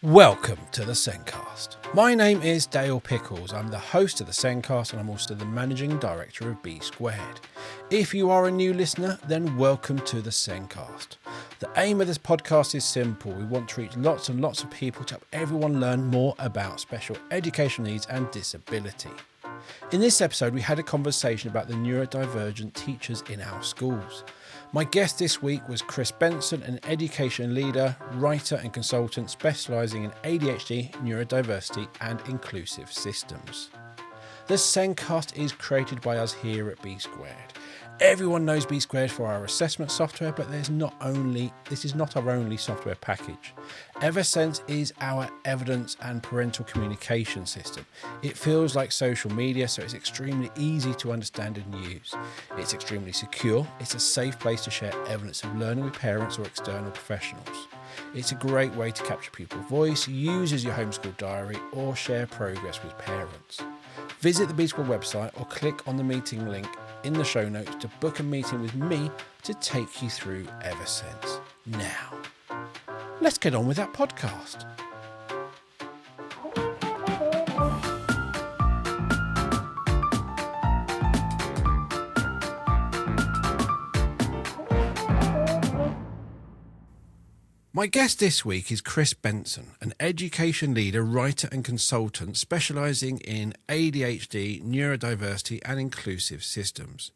Welcome to the Zencast. My name is Dale Pickles. I'm the host of the Zencast and I'm also the managing director of B Squared. If you are a new listener, then welcome to the Zencast. The aim of this podcast is simple. We want to reach lots and lots of people to help everyone learn more about special educational needs and disability. In this episode, we had a conversation about the neurodivergent teachers in our schools. My guest this week was Chris Benson, an education leader, writer and consultant specialising in ADHD, neurodiversity and inclusive systems. The Zencast is created by us here at B Squared. Everyone knows B Squared for our assessment software, but this is not our only software package. Eversense is our evidence and parental communication system. It feels like social media, so it's extremely easy to understand and use. It's extremely secure. It's a safe place to share evidence of learning with parents or external professionals. It's a great way to capture people's voice, use as your homeschool diary, or share progress with parents. Visit the B Squared website or click on the meeting link in the show notes to book a meeting with me to take you through Eversense. Now, let's get on with that podcast. My guest this week is Chris Benson, an education leader, writer and consultant specialising in ADHD, neurodiversity and inclusive systems.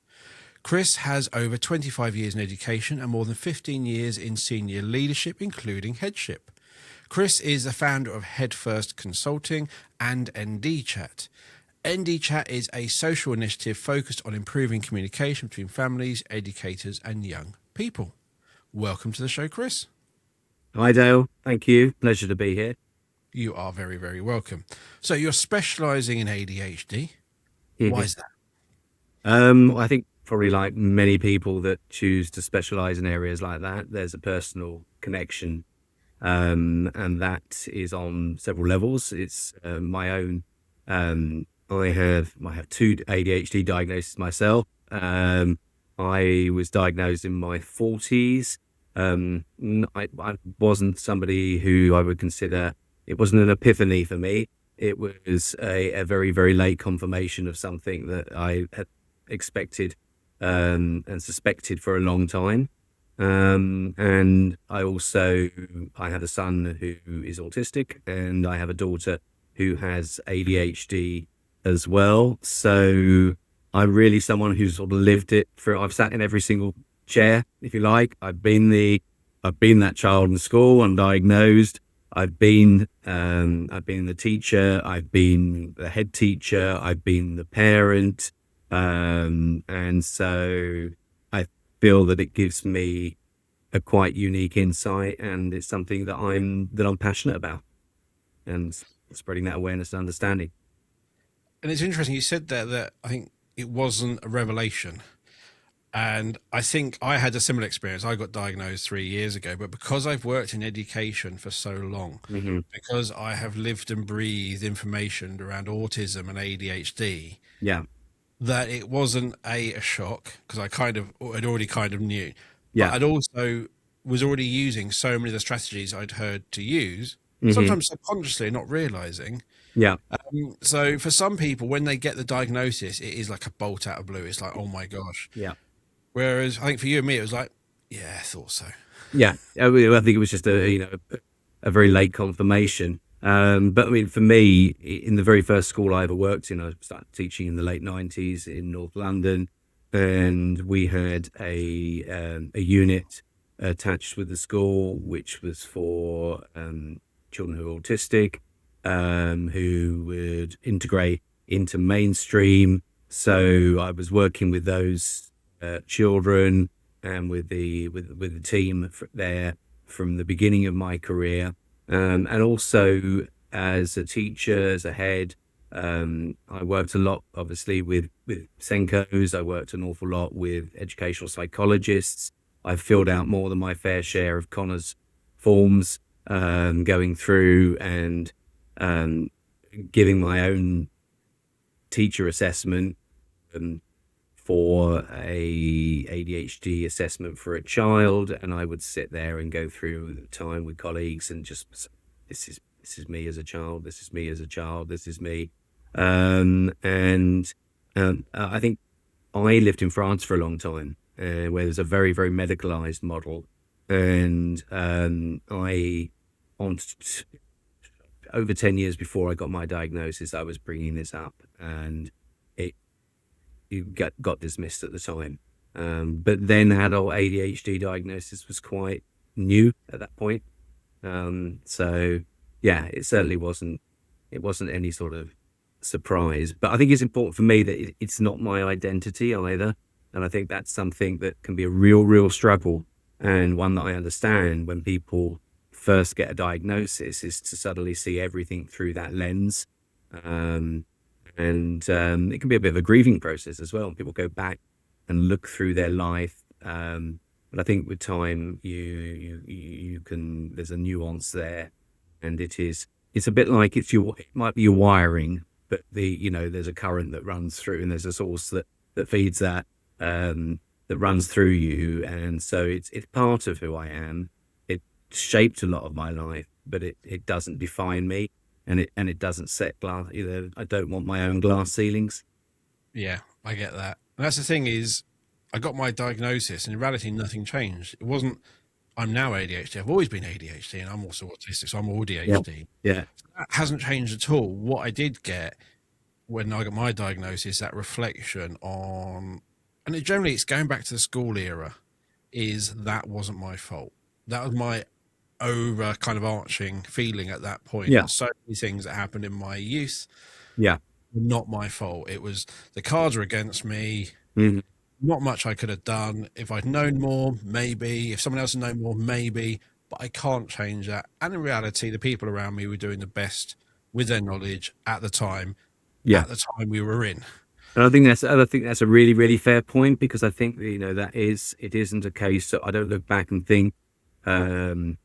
Chris has over 25 years in education and more than 15 years in senior leadership, including headship. Chris is the founder of Headfirst Consulting and ND Chat. ND Chat is a social initiative focused on improving communication between families, educators and young people. Welcome to the show, Chris. Hi Dale, thank you. Pleasure to be here. You are very, very welcome. So you're specialising in ADHD. Why is that? I think probably like many people that choose to specialise in areas like that, there's a personal connection, and that is on several levels. It's my own. I have two ADHD diagnoses myself. I was diagnosed in my 40s. I wasn't somebody who I would consider, it wasn't an epiphany for me. It was a very, very late confirmation of something that I had expected and suspected for a long time. And I have a son who is autistic and I have a daughter who has ADHD as well. So I'm really someone who's sort of lived it I've sat in every single chair, if you like. I've been that child in school, undiagnosed. I've been the teacher. I've been the head teacher. I've been the parent, and so I feel that it gives me a quite unique insight, and it's something that I'm passionate about, and spreading that awareness and understanding. And it's interesting you said that I think it wasn't a revelation. And I think I had a similar experience. I got diagnosed 3 years ago, but because I've worked in education for so long, because I have lived and breathed information around autism and ADHD, that it wasn't a shock, because I had already knew. But I'd also was already using so many of the strategies I'd heard to use, sometimes subconsciously, not realizing. So for some people, when they get the diagnosis, it is like a bolt out of blue. It's like, oh my gosh. Whereas I think for you and me, it was like, yeah, I thought so. I think it was just a very late confirmation. But I mean, for me, in the very first school I ever worked in, I started teaching in the late 90s in North London, and we had a unit attached with the school, which was for children who are autistic, who would integrate into mainstream. So I was working with those children and with the team there from the beginning of my career, and also as a teacher, as a head. I worked a lot, obviously, with Senkos. I worked an awful lot with educational psychologists. I've filled out more than my fair share of Connors forms, going through and giving my own teacher assessment for a ADHD assessment for a child, and I would sit there and go through the time with colleagues and just, this this is me as a child, this is me as a child, this is me. I think I lived in France for a long time, where there's a very, very medicalized model. And over 10 years before I got my diagnosis, I was bringing this up, and it got dismissed at the time. But then adult ADHD diagnosis was quite new at that point. So yeah, it certainly wasn't any sort of surprise. But I think it's important for me that it's not my identity either. And I think that's something that can be a real struggle, and one that I understand when people first get a diagnosis, is to suddenly see everything through that lens. It can be a bit of a grieving process as well. People go back and look through their life. But I think with time, you can, there's a nuance there, and it's a bit like it might be your wiring, but there's a current that runs through, and there's a source that feeds that runs through you. And so it's part of who I am. It shaped a lot of my life, but it doesn't define me, and it doesn't set glass either. I don't want my own glass ceilings. Yeah, I get that. And that's the thing is, I got my diagnosis, and in reality, nothing changed. It wasn't, I'm now ADHD. I've always been ADHD, and I'm also autistic, so I'm all ADHD. Yeah. That hasn't changed at all. What I did get when I got my diagnosis, that reflection on, and it's going back to the school era, is that wasn't my fault. That was my over kind of arching feeling at that point. Yeah. So many things that happened in my youth, Yeah. not my fault. It was, the cards were against me. Mm-hmm. Not much I could have done. If I'd known more, maybe. If someone else had known more, maybe. But I can't change that. And in reality, the people around me were doing the best with their knowledge at the time. Yeah. At the time we were in. And I think that's a really, really fair point, because I think it isn't a case that I don't look back and think. I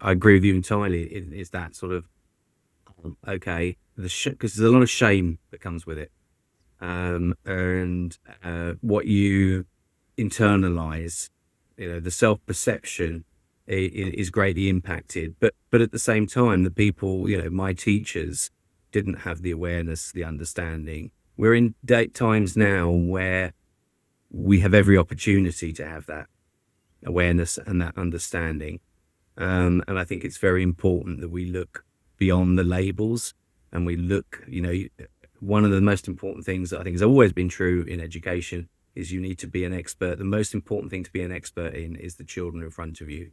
agree with you entirely. Is that sort of okay? Because there's a lot of shame that comes with it. What you internalize, the self-perception is greatly impacted. But at the same time, the people, my teachers didn't have the awareness, the understanding. We're in times now where we have every opportunity to have that awareness and that understanding. And I think it's very important that we look beyond the labels, and we look, one of the most important things that I think has always been true in education is you need to be an expert. The most important thing to be an expert in is the children in front of you.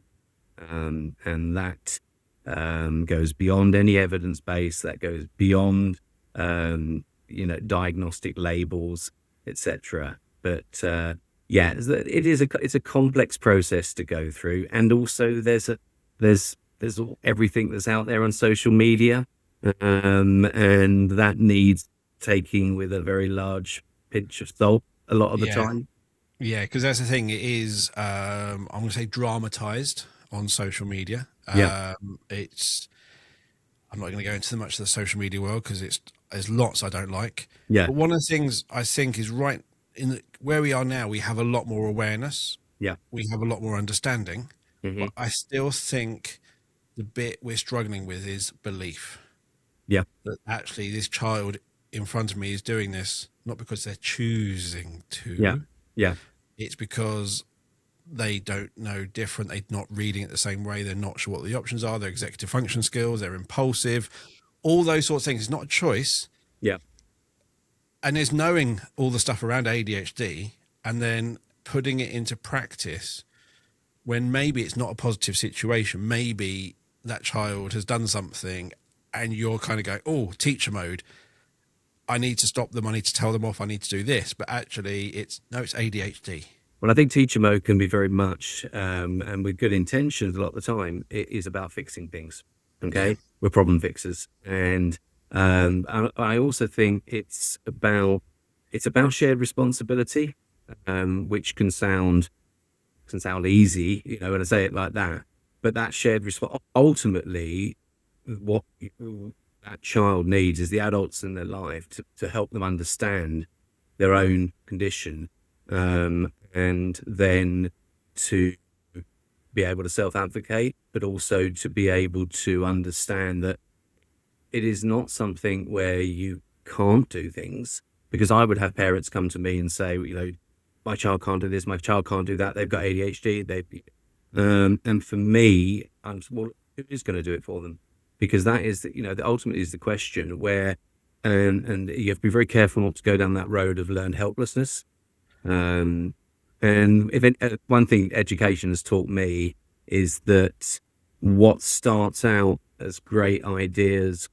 And that goes beyond any evidence base, that goes beyond, diagnostic labels, etc. But it's a complex process to go through. And also there's everything that's out there on social media, and that needs taking with a very large pinch of salt a lot of the time. Yeah, because that's the thing. It is, I'm going to say, dramatized on social media. I'm not going to go into much of the social media world because there's lots I don't like. Yeah. But one of the things I think is right where we are now, we have a lot more awareness. Yeah. We have a lot more understanding. Mm-hmm. But I still think the bit we're struggling with is belief. Yeah. That actually this child in front of me is doing this not because they're choosing to. Yeah. Yeah. It's because they don't know different. They're not reading it the same way. They're not sure what the options are. Their executive function skills, they're impulsive, all those sorts of things. It's not a choice. Yeah. And there's knowing all the stuff around ADHD and then putting it into practice when maybe it's not a positive situation. Maybe that child has done something and you're kind of going, oh, teacher mode. I need to stop them. I need to tell them off. I need to do this. But actually it's ADHD. Well, I think teacher mode can be very much, and with good intentions a lot of the time, it is about fixing things. Okay. Yeah. We're problem fixers. And I also think it's about shared responsibility, which can sound easy, when I say it like that. But that shared ultimately, what that child needs is the adults in their life to help them understand their own condition, and then to be able to self-advocate, but also to be able to understand that it is not something where you can't do things. Because I would have parents come to me and say, my child can't do this, my child can't do that, they've got ADHD, and for me, well, who is going to do it for them? Because that is, ultimately is the question where, and you have to be very careful not to go down that road of learned helplessness. And one thing education has taught me is that what starts out as great ideas,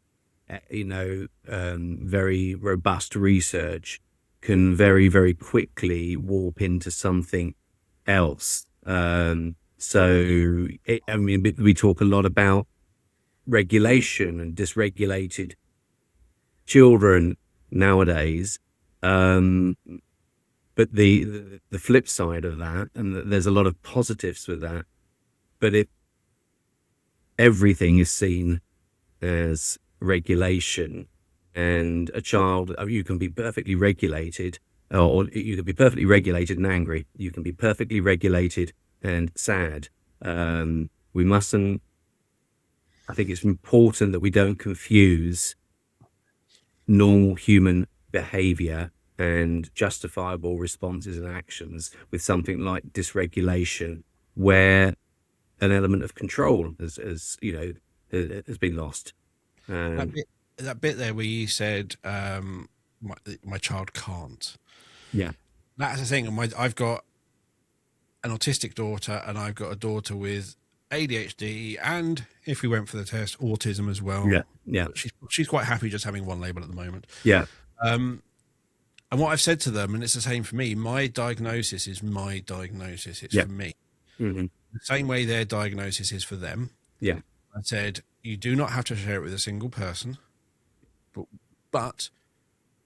very robust research, can very, very quickly warp into something else. We talk a lot about regulation and dysregulated children nowadays. But the flip side of that, and there's a lot of positives with that, but if everything is seen as regulation, and a child, you can be perfectly regulated, or you can be perfectly regulated and angry. You can be perfectly regulated and sad. We mustn't, I think it's important that we don't confuse normal human behavior and justifiable responses and actions with something like dysregulation, where an element of control has been lost. That bit there where you said, my child can't. Yeah. That's the thing. I've got an autistic daughter, and I've got a daughter with ADHD, and if we went for the test, autism as well. Yeah. She's quite happy just having one label at the moment. Yeah. And what I've said to them, and it's the same for me, my diagnosis is my diagnosis. It's for me. Mm-hmm. The same way their diagnosis is for them. Yeah. I said, you do not have to share it with a single person, but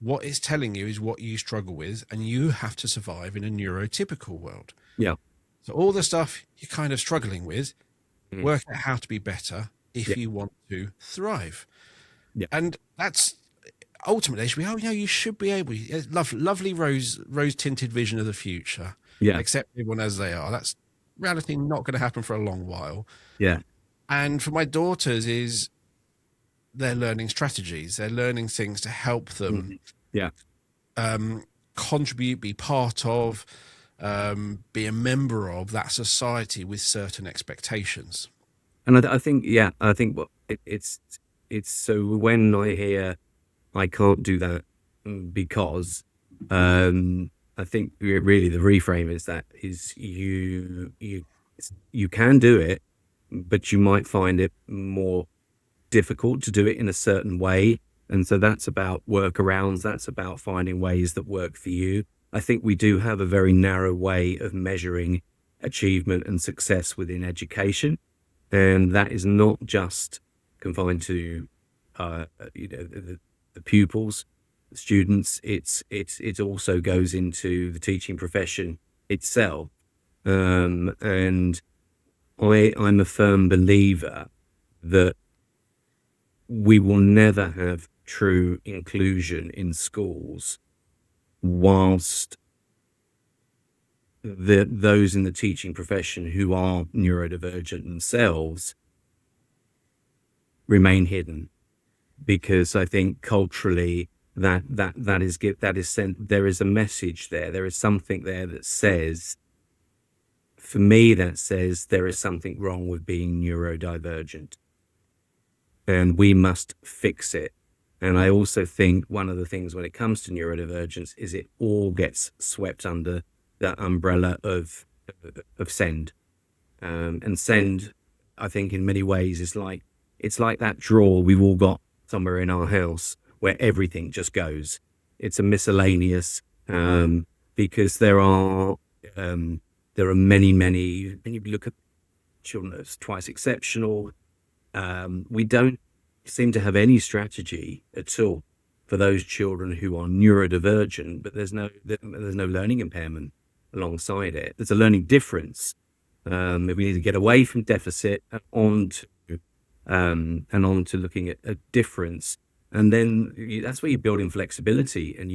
what it's telling you is what you struggle with, and you have to survive in a neurotypical world. Yeah. So all the stuff you're kind of struggling with, work out how to be better if you want to thrive. Yeah. And that's ultimately, you should be able, lovely rose tinted vision of the future. Yeah. Accept everyone as they are. That's reality not going to happen for a long while. Yeah. And for my daughters is they're learning strategies. They're learning things to help them contribute, be part of, be a member of that society with certain expectations. And I think it's so when I hear I can't do that because I think really the reframe is you can do it, but you might find it more difficult to do it in a certain way. And so that's about workarounds. That's about finding ways that work for you. I think we do have a very narrow way of measuring achievement and success within education. And that is not just confined to, the pupils, the students. It also goes into the teaching profession itself. And I'm a firm believer that we will never have true inclusion in schools whilst those in the teaching profession who are neurodivergent themselves remain hidden, because I think culturally that is sent. There is a message there. There is something there that says, for me, that says there is something wrong with being neurodivergent, and we must fix it. And I also think one of the things when it comes to neurodivergence is it all gets swept under that umbrella of SEND. And SEND, I think in many ways it's like that drawer we've all got somewhere in our house where everything just goes. It's a miscellaneous, because there are many, when you look at children that's twice exceptional, we don't seem to have any strategy at all for those children who are neurodivergent, but there's no learning impairment alongside it. There's a learning difference. We need to get away from deficit and on to looking at a difference, and then that's where you build in flexibility, and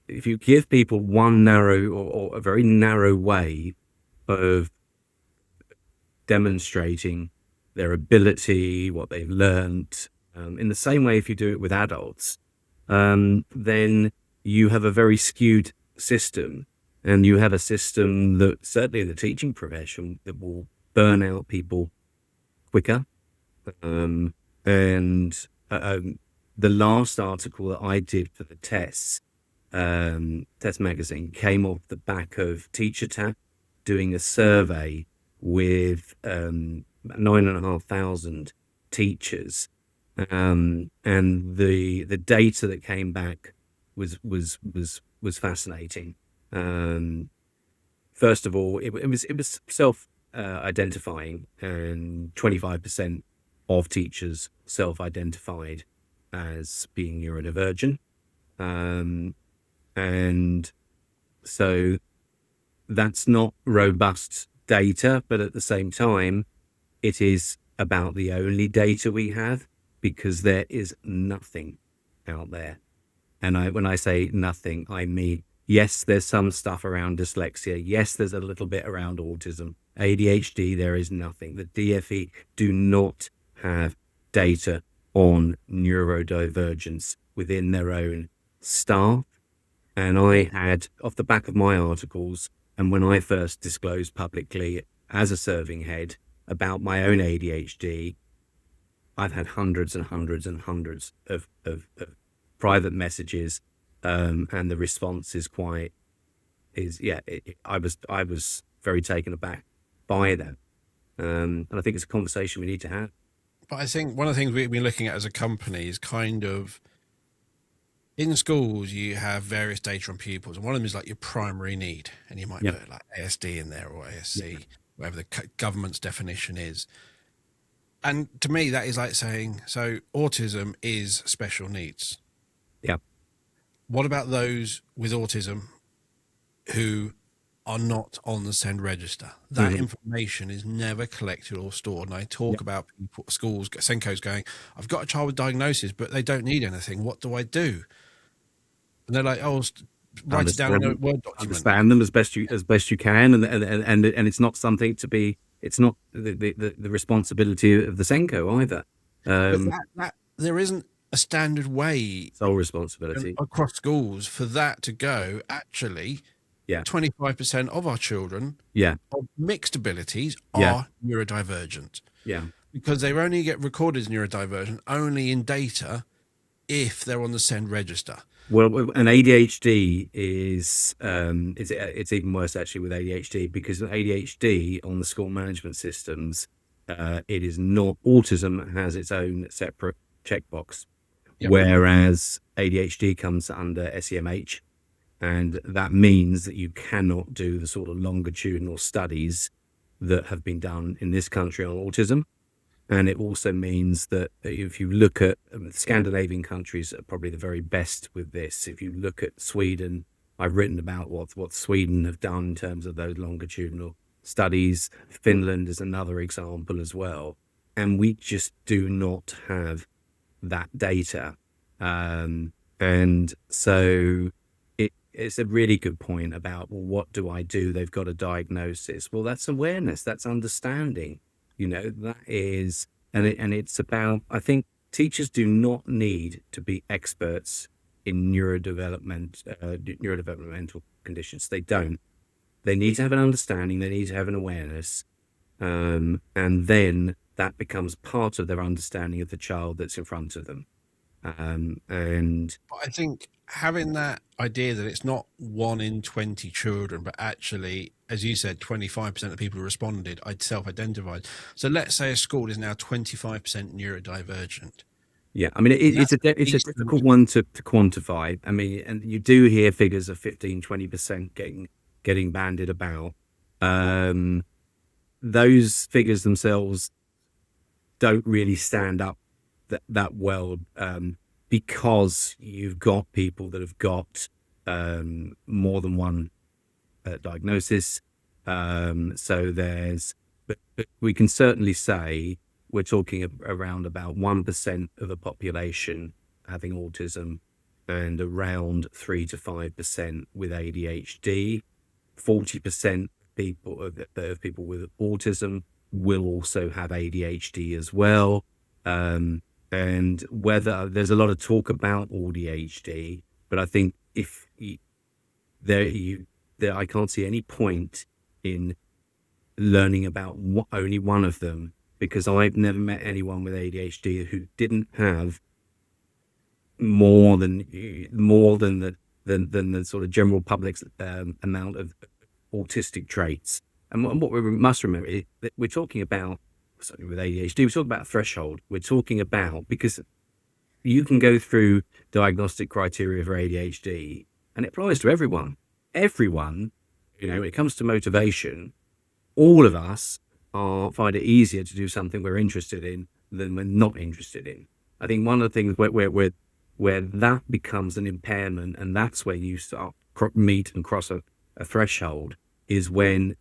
if you give people one narrow or a very narrow way of demonstrating their ability, what they've learned. In the same way, if you do it with adults, then you have a very skewed system, and you have a system that certainly in the teaching profession that will burn out people quicker. And the last article that I did for the test magazine came off the back of Teacher Tap doing a survey with 9,500 teachers, and the data that came back was fascinating. First of all, it was self identifying, and 25% of teachers self-identified as being neurodivergent, and so that's not robust data, but at the same time, it is about the only data we have, because there is nothing out there. And when I say nothing, I mean, yes, there's some stuff around dyslexia. Yes, there's a little bit around autism. ADHD, there is nothing. The DFE do not have data on neurodivergence within their own staff. And I had, off the back of my articles, and when I first disclosed publicly as a serving head about my own ADHD, I've had hundreds and hundreds and hundreds of private messages, and the response is I was very taken aback by that, and I think it's a conversation we need to have. But I think one of the things we've been looking at as a company is kind of, in schools, you have various data on pupils, and one of them is like your primary need, and you might put like ASD in there or ASC, whatever the government's definition is. And to me, that is like saying, so autism is special needs. Yeah. What about those with autism who are not on the SEND register? That information is never collected or stored. And I talk about people, schools, Senko's going, I've got a child with diagnosis, but they don't need anything. What do I do? And they're like, oh, write it down in a Word document. Understand them as best you can, and it's not something to be. It's not the responsibility of the Senko either. But there isn't a standard way, sole responsibility across schools for that to go. Actually, 25% of our children of mixed abilities are neurodivergent. Yeah, because they only get recorded as neurodivergent only in data if they're on the SEND register. Well, an ADHD is it's even worse actually with ADHD, because ADHD on the school management systems, it is not. Autism has its own separate checkbox, whereas ADHD comes under SEMH, and that means that you cannot do the sort of longitudinal studies that have been done in this country on autism. And it also means that if you look at Scandinavian countries are probably the very best with this. If you look at Sweden, I've written about what Sweden have done in terms of those longitudinal studies. Finland is another example as well. And we just do not have that data. And so it's a really good point about, well, what do I do? They've got a diagnosis. Well, that's awareness. That's understanding. That is, and it's about, I think teachers do not need to be experts in neurodevelopmental conditions. They don't. They need to have an understanding. They need to have an awareness. And then that becomes part of their understanding of the child that's in front of them. And I think having that idea that it's not 1 in 20 children, but actually, as you said, 25% of the people who responded, I'd self-identified. So let's say a school is now 25% neurodivergent. Yeah, I mean, it's a difficult one to quantify. I mean, and you do hear figures of 15, 20% getting bandied about. Those figures themselves don't really stand up that well, because you've got people that have got more than one diagnosis. So but we can certainly say we're talking around about 1% of the population having autism, and around 3 to 5% with ADHD. 40% people with autism will also have ADHD as well. And whether there's a lot of talk about ADHD, but I think if I can't see any point in learning about only one of them, because I've never met anyone with ADHD who didn't have more than the sort of general public's amount of autistic traits. And what we must remember is that we're talking about, certainly with ADHD, we're talking about a threshold. We're talking about, because you can go through diagnostic criteria for ADHD, and it applies to everyone. Everyone, when it comes to motivation, all of us find it easier to do something we're interested in than we're not interested in. I think one of the things where that becomes an impairment, and that's where you start meet and cross a threshold, is when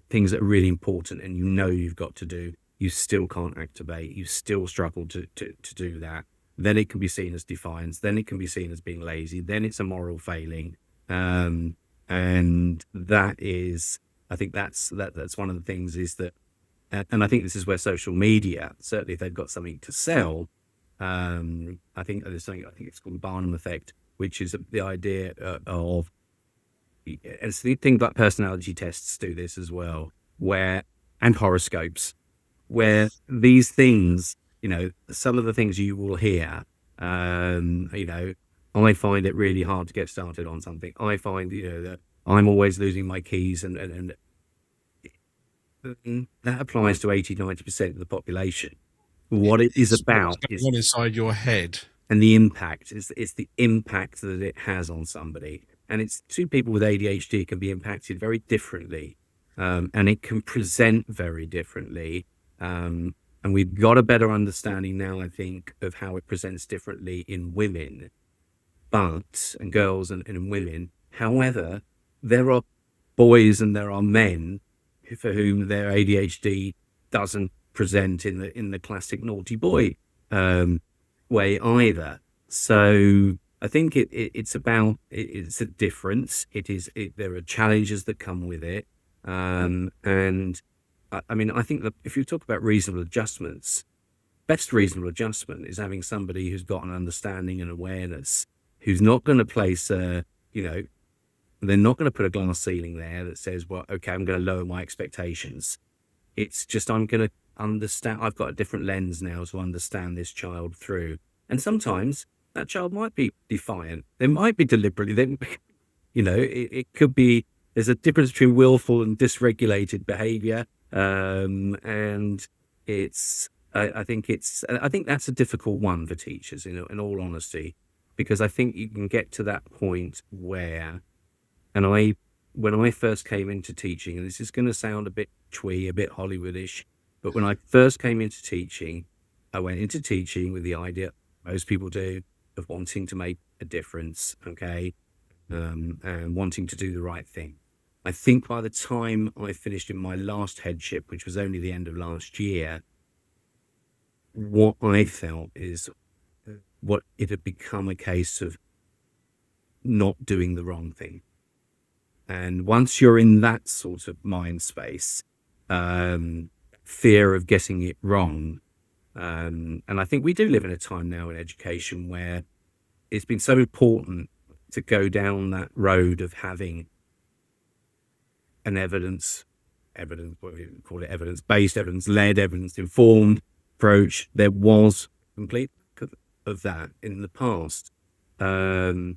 things that are really important and you've got to do, you still can't activate, you still struggle to do that. Then it can be seen as defiance, then it can be seen as being lazy, then it's a moral failing. And that is, I think that's one of the things is that, and I think this is where social media, certainly if they've got something to sell, I think there's something, I think it's called the Barnum effect, which is the idea of, and the thing that personality tests do this as well, and horoscopes, where these things, some of the things you will hear, I find it really hard to get started on something. I find, that I'm always losing my keys, and that applies to 80-90% of the population. What it is about is what's inside your head, and the impact is the impact that it has on somebody. And it's two people with ADHD can be impacted very differently, and it can present very differently. And we've got a better understanding now, I think, of how it presents differently in women, and girls and women. However, there are boys and there are men for whom their ADHD doesn't present in the classic naughty boy way either. So I think it's a difference. There are challenges that come with it, and I mean, I think that if you talk about reasonable adjustments, best reasonable adjustment is having somebody who's got an understanding and awareness, who's not going to place they're not going to put a glass ceiling there that says, well, okay, I'm going to lower my expectations. It's just, I'm going to understand, I've got a different lens now to understand this child through. And sometimes that child might be defiant. They might be deliberately, it could be, there's a difference between willful and dysregulated behavior. And I think that's a difficult one for teachers, in all honesty, because I think you can get to that point where, when I first came into teaching, and this is going to sound a bit twee, a bit Hollywoodish, but when I first came into teaching, I went into teaching with the idea, most people do, of wanting to make a difference, okay, and wanting to do the right thing. I think by the time I finished in my last headship, which was only the end of last year, what I felt is what it had become a case of not doing the wrong thing. And once you're in that sort of mind space, fear of getting it wrong, and I think we do live in a time now in education where it's been so important to go down that road of having an evidence, what do you call it, evidence-based, evidence-led, evidence-informed approach. There was complete of that in the past. But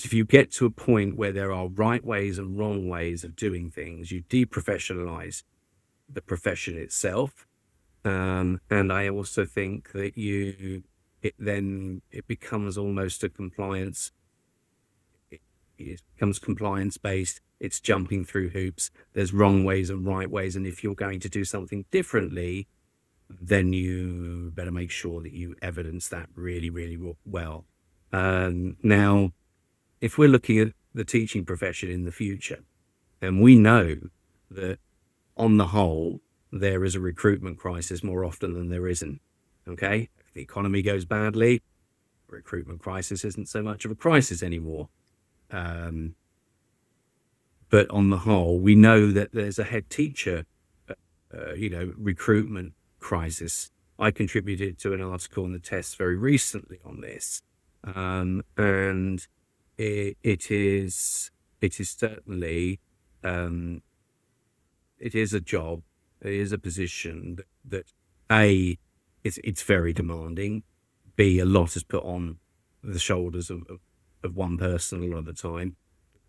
if you get to a point where there are right ways and wrong ways of doing things, you deprofessionalize the profession itself. And I also think that it becomes almost a compliance. It becomes compliance based. It's jumping through hoops. There's wrong ways and right ways. And if you're going to do something differently, then you better make sure that you evidence that really, really well. Now, if we're looking at the teaching profession in the future, and we know that on the whole, there is a recruitment crisis more often than there isn't. Okay? If the economy goes badly, recruitment crisis isn't so much of a crisis anymore. But on the whole, we know that there's a head teacher recruitment crisis. I contributed to an article in the Test very recently on this, and it is certainly it is a job, it is a position that A, it's very demanding. B, a lot is put on the shoulders of one person a lot of the time.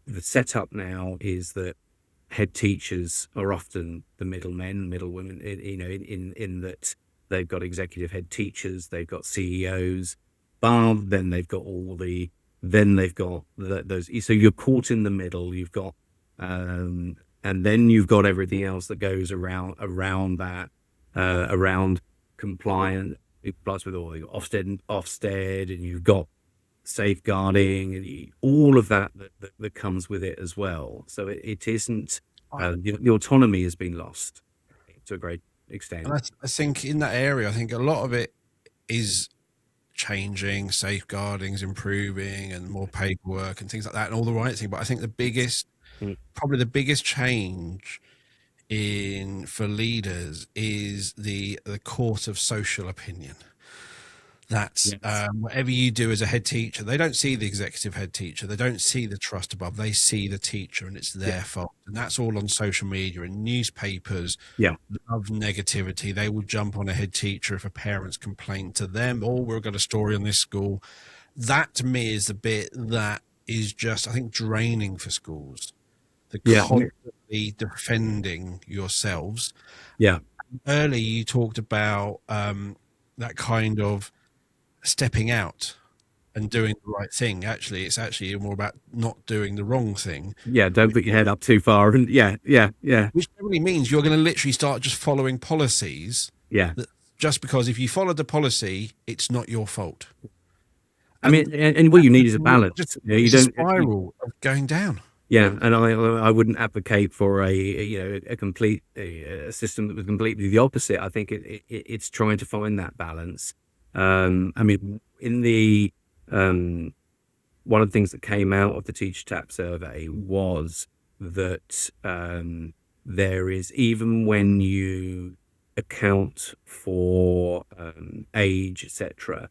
The setup now is that head teachers are often the middlemen, middlewomen, in that they've got executive head teachers, they've got CEOs, then they've got those. So you're caught in the middle. You've got, and then you've got everything else that goes around that, around compliance, plus with all the Ofsted, and you've got safeguarding and all of that comes with it as well. So it isn't, the autonomy has been lost to a great extent. And I think in that area, I think a lot of it is changing, safeguarding's improving, and more paperwork and things like that, and all the right thing. But I think probably the biggest change for leaders is the court of social opinion. That's whatever you do as a head teacher, they don't see the executive head teacher, they don't see the trust above, they see the teacher, and it's their fault. And that's all on social media and newspapers. Love negativity. They will jump on a head teacher if a parent's complained to them, or we've got a story on this school. That to me is the bit that is just, I think, draining for schools. The constantly defending yourselves. Earlier you talked about that kind of stepping out and doing the right thing. Actually, it's actually more about not doing the wrong thing. Don't put your head up too far. And which really means you're going to literally start just following policies. Just because if you followed the policy, it's not your fault. I mean, and what you need is a balance. You don't spiral of going down. And I wouldn't advocate for a complete system that was completely the opposite. I think it's trying to find that balance. I mean, in the one of the things that came out of the Teacher Tap survey was that there is, even when you account for age, etc.,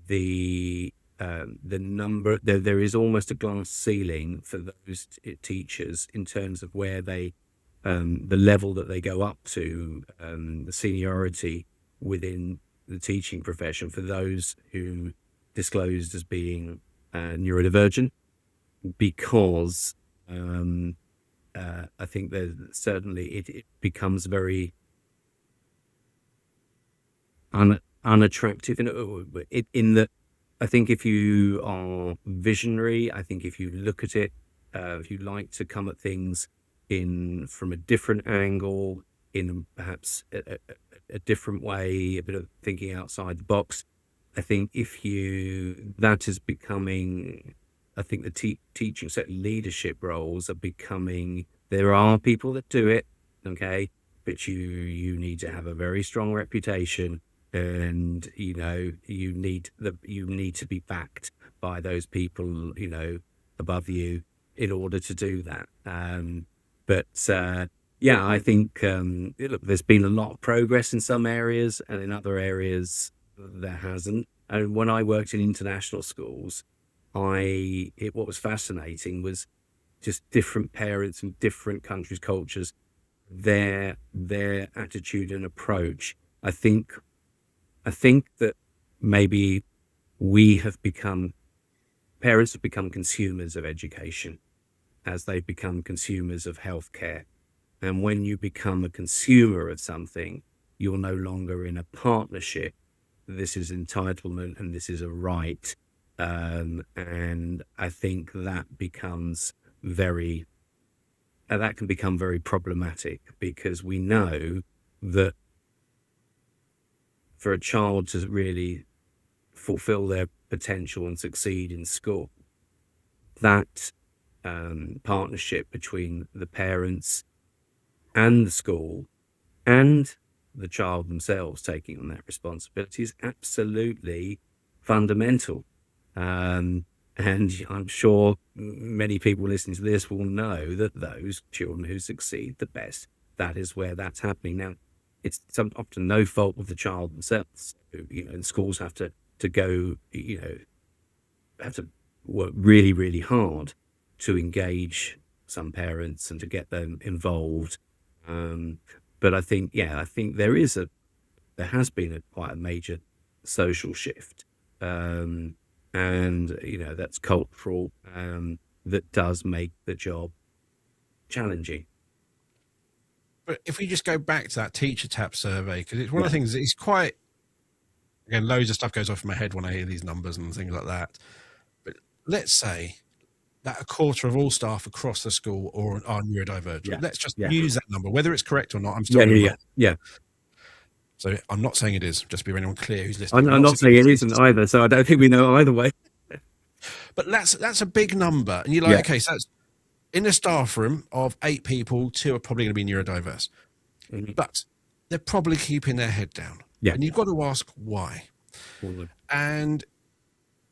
the number, there is almost a glass ceiling for those teachers in terms of where they, the level that they go up to, the seniority within the teaching profession, for those who disclosed as being neurodivergent, because I think there's certainly it becomes very unattractive in that. I think if you are visionary, I think if you look at it, if you like to come at things from a different angle, in perhaps a different way, a bit of thinking outside the box, I think that is becoming, I think the teaching set leadership roles are becoming, there are people that do it, okay, but you need to have a very strong reputation. And you need to be backed by those people above you in order to do that. I think look, there's been a lot of progress in some areas, and in other areas there hasn't. And when I worked in international schools, what was fascinating was just different parents from different countries, cultures, their attitude and approach. I think that maybe parents have become consumers of education as they've become consumers of healthcare. And when you become a consumer of something, you're no longer in a partnership. This is entitlement and this is a right. And I think that can become very problematic, because we know that for a child to really fulfill their potential and succeed in school, that partnership between the parents and the school and the child themselves taking on that responsibility is absolutely fundamental. And I'm sure many people listening to this will know that those children who succeed the best, that is where that's happening. Now, often no fault of the child themselves. And schools have to go, have to work really, really hard to engage some parents and to get them involved. But I think there has been quite a major social shift, and that's cultural, that does make the job challenging. But if we just go back to that teacher tap survey, because it's one of the things that is quite, again, loads of stuff goes off in my head when I hear these numbers and things like that. But let's say that a quarter of all staff across the school are neurodivergent. Yeah. Let's just Yeah. use that number, whether it's correct or not. I'm still Yeah. So I'm not saying it is, just to be anyone clear who's listening. I'm not saying it isn't either, so I don't think we know either way. But that's a big number. And you're like, okay, so that's in a staff room of 8 people, 2 are probably going to be neurodiverse. Mm-hmm. But they're probably keeping their head down. Yeah. And you've got to ask why. Mm-hmm. And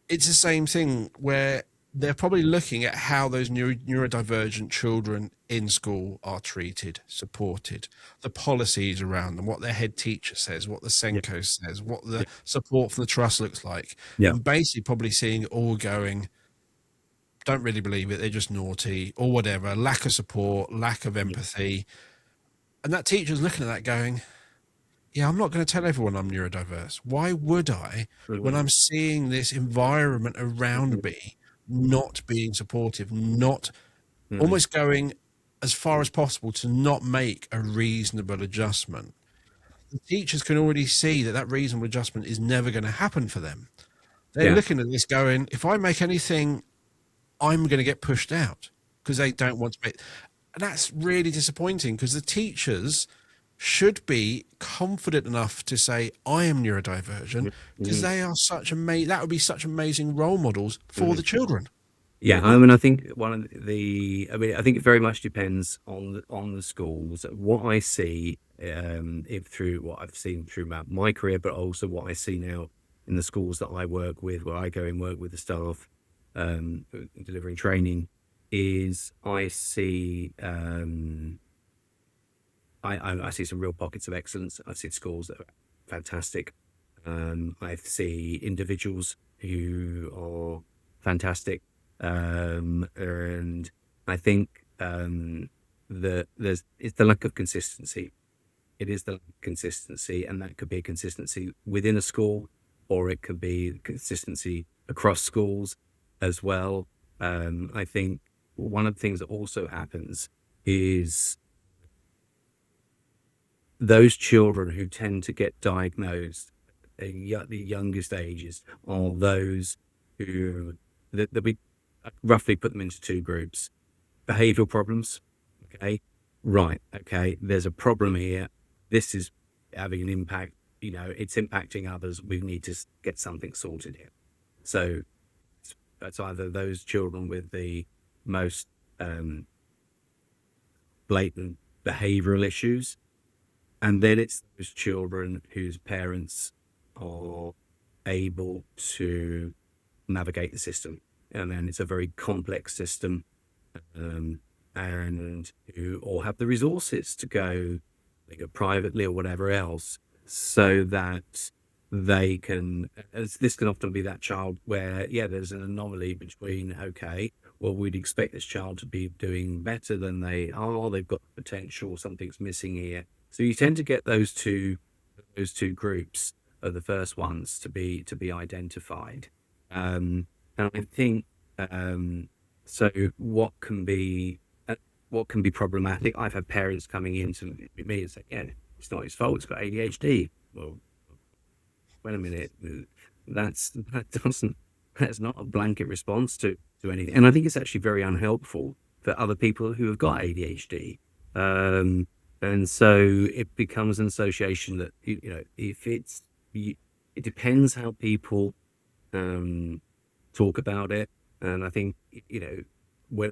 it's the same thing where they're probably looking at how those neurodivergent children in school are treated, supported, the policies around them, what their head teacher says, what the Senko says, what the support from the trust looks like. And basically probably seeing it all going, don't really believe it, they're just naughty or whatever, lack of support, lack of empathy. And that teacher's looking at that going, yeah, I'm not going to tell everyone I'm neurodiverse. Why would I when I'm seeing this environment around me not being supportive, not almost going as far as possible to not make a reasonable adjustment? The teachers can already see that reasonable adjustment is never going to happen for them. They're looking at this going, if I make anything, I'm going to get pushed out because they don't want to make. And that's really disappointing because the teachers should be confident enough to say, I am neurodivergent, because they are that would be such amazing role models for the children. Yeah, I mean, I think I think it very much depends on the schools. What I see, through what I've seen through my career, but also what I see now in the schools that I work with, where I go and work with the staff, delivering training, is I see I see some real pockets of excellence. I see schools that are fantastic. I see individuals who are fantastic. And I think that it's the lack of consistency. It is the consistency, and that could be a consistency within a school, or it could be consistency across schools as well. I think one of the things that also happens is those children who tend to get diagnosed at the youngest ages are those who that we roughly put them into 2 groups. Behavioral problems, there's a problem here, this is having an impact, it's impacting others, we need to get something sorted here. So that's either those children with the most blatant behavioral issues, and then it's those children whose parents are able to navigate the system. And then it's a very complex system, and who all have the resources to go privately or whatever else, so that they can, as this can often be that child where, there's an anomaly between, we'd expect this child to be doing better than they are, they've got potential, something's missing here. So you tend to get those two groups are the first ones to be identified. And I think, so what can be problematic? I've had parents coming in to me and say, it's not his fault, it's got ADHD. Well, wait a minute, that's not a blanket response to anything. And I think it's actually very unhelpful for other people who have got ADHD. And so it becomes an association that, if it depends how people talk about it. And I think, when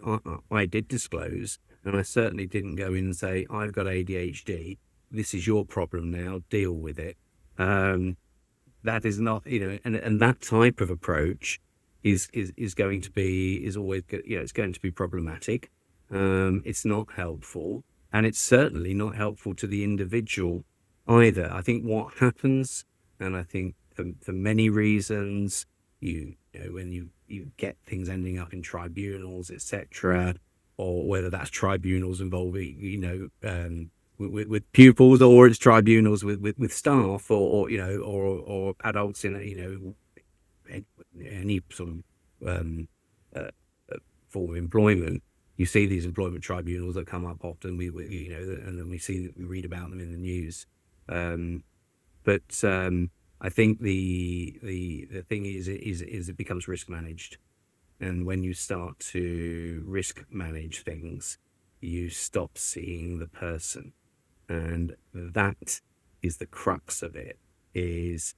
I did disclose, and I certainly didn't go in and say, I've got ADHD, this is your problem now, deal with it. That is not, and that type of approach is going to be, always, it's going to be problematic. It's not helpful, and it's certainly not helpful to the individual either. I think what happens, and I think for many reasons, when you get things ending up in tribunals, etc., or whether that's tribunals involving, with pupils, or it's tribunals with staff, or adults in, any sort of uh, form of employment. You see these employment tribunals that come up often. And then we read about them in the news. But I think the thing is it becomes risk managed, and when you start to risk manage things, you stop seeing the person, and that is the crux of it. Is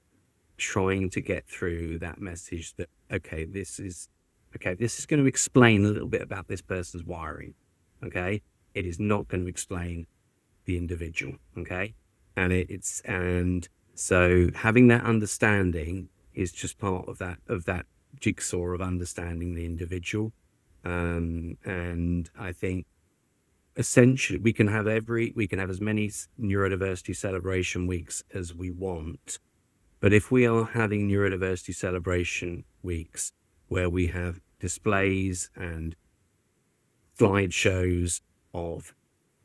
trying to get through that message that this is going to explain a little bit about this person's wiring. Okay, it is not going to explain the individual. Okay, and so having that understanding is just part of that jigsaw of understanding the individual. And I think essentially we can have as many neurodiversity celebration weeks as we want, but if we are having neurodiversity celebration weeks where we have displays and slideshows of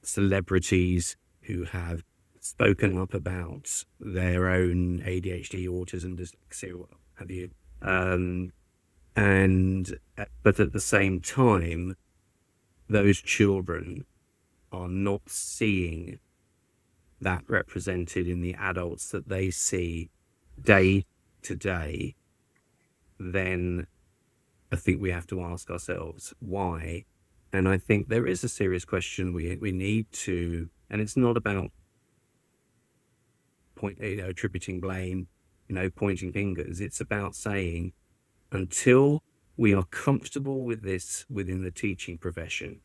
celebrities who have spoken up about their own ADHD, autism, dyslexia, what have you, but at the same time, those children are not seeing that represented in the adults that they see day to day, then I think we have to ask ourselves why. And I think there is a serious question we need to, and it's not about attributing blame, pointing fingers. It's about saying, until we are comfortable with this within the teaching profession,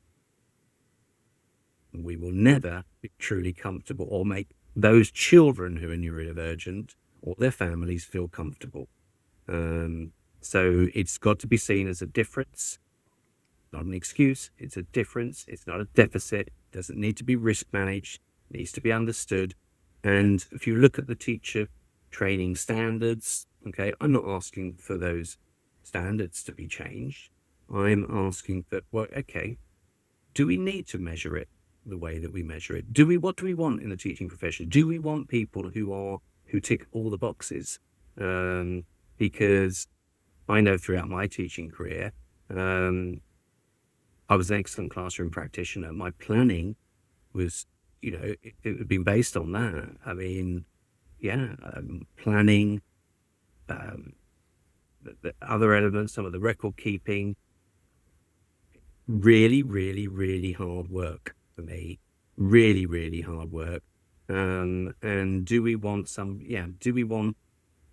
we will never be truly comfortable or make those children who are neurodivergent or their families feel comfortable. So it's got to be seen as a difference, not an excuse. It's a difference. It's not a deficit. It doesn't need to be risk managed. It needs to be understood. And if you look at the teacher training standards, okay, I'm not asking for those standards to be changed. I'm asking that, do we need to measure it the way that we measure it? What do we want in the teaching profession? Do we want people who tick all the boxes? Because I know throughout my teaching career, I was an excellent classroom practitioner. My planning was, it had been based on that. I mean, planning, the other elements, some of the record keeping, really, really, really hard work for me. Really, really hard work. And do we want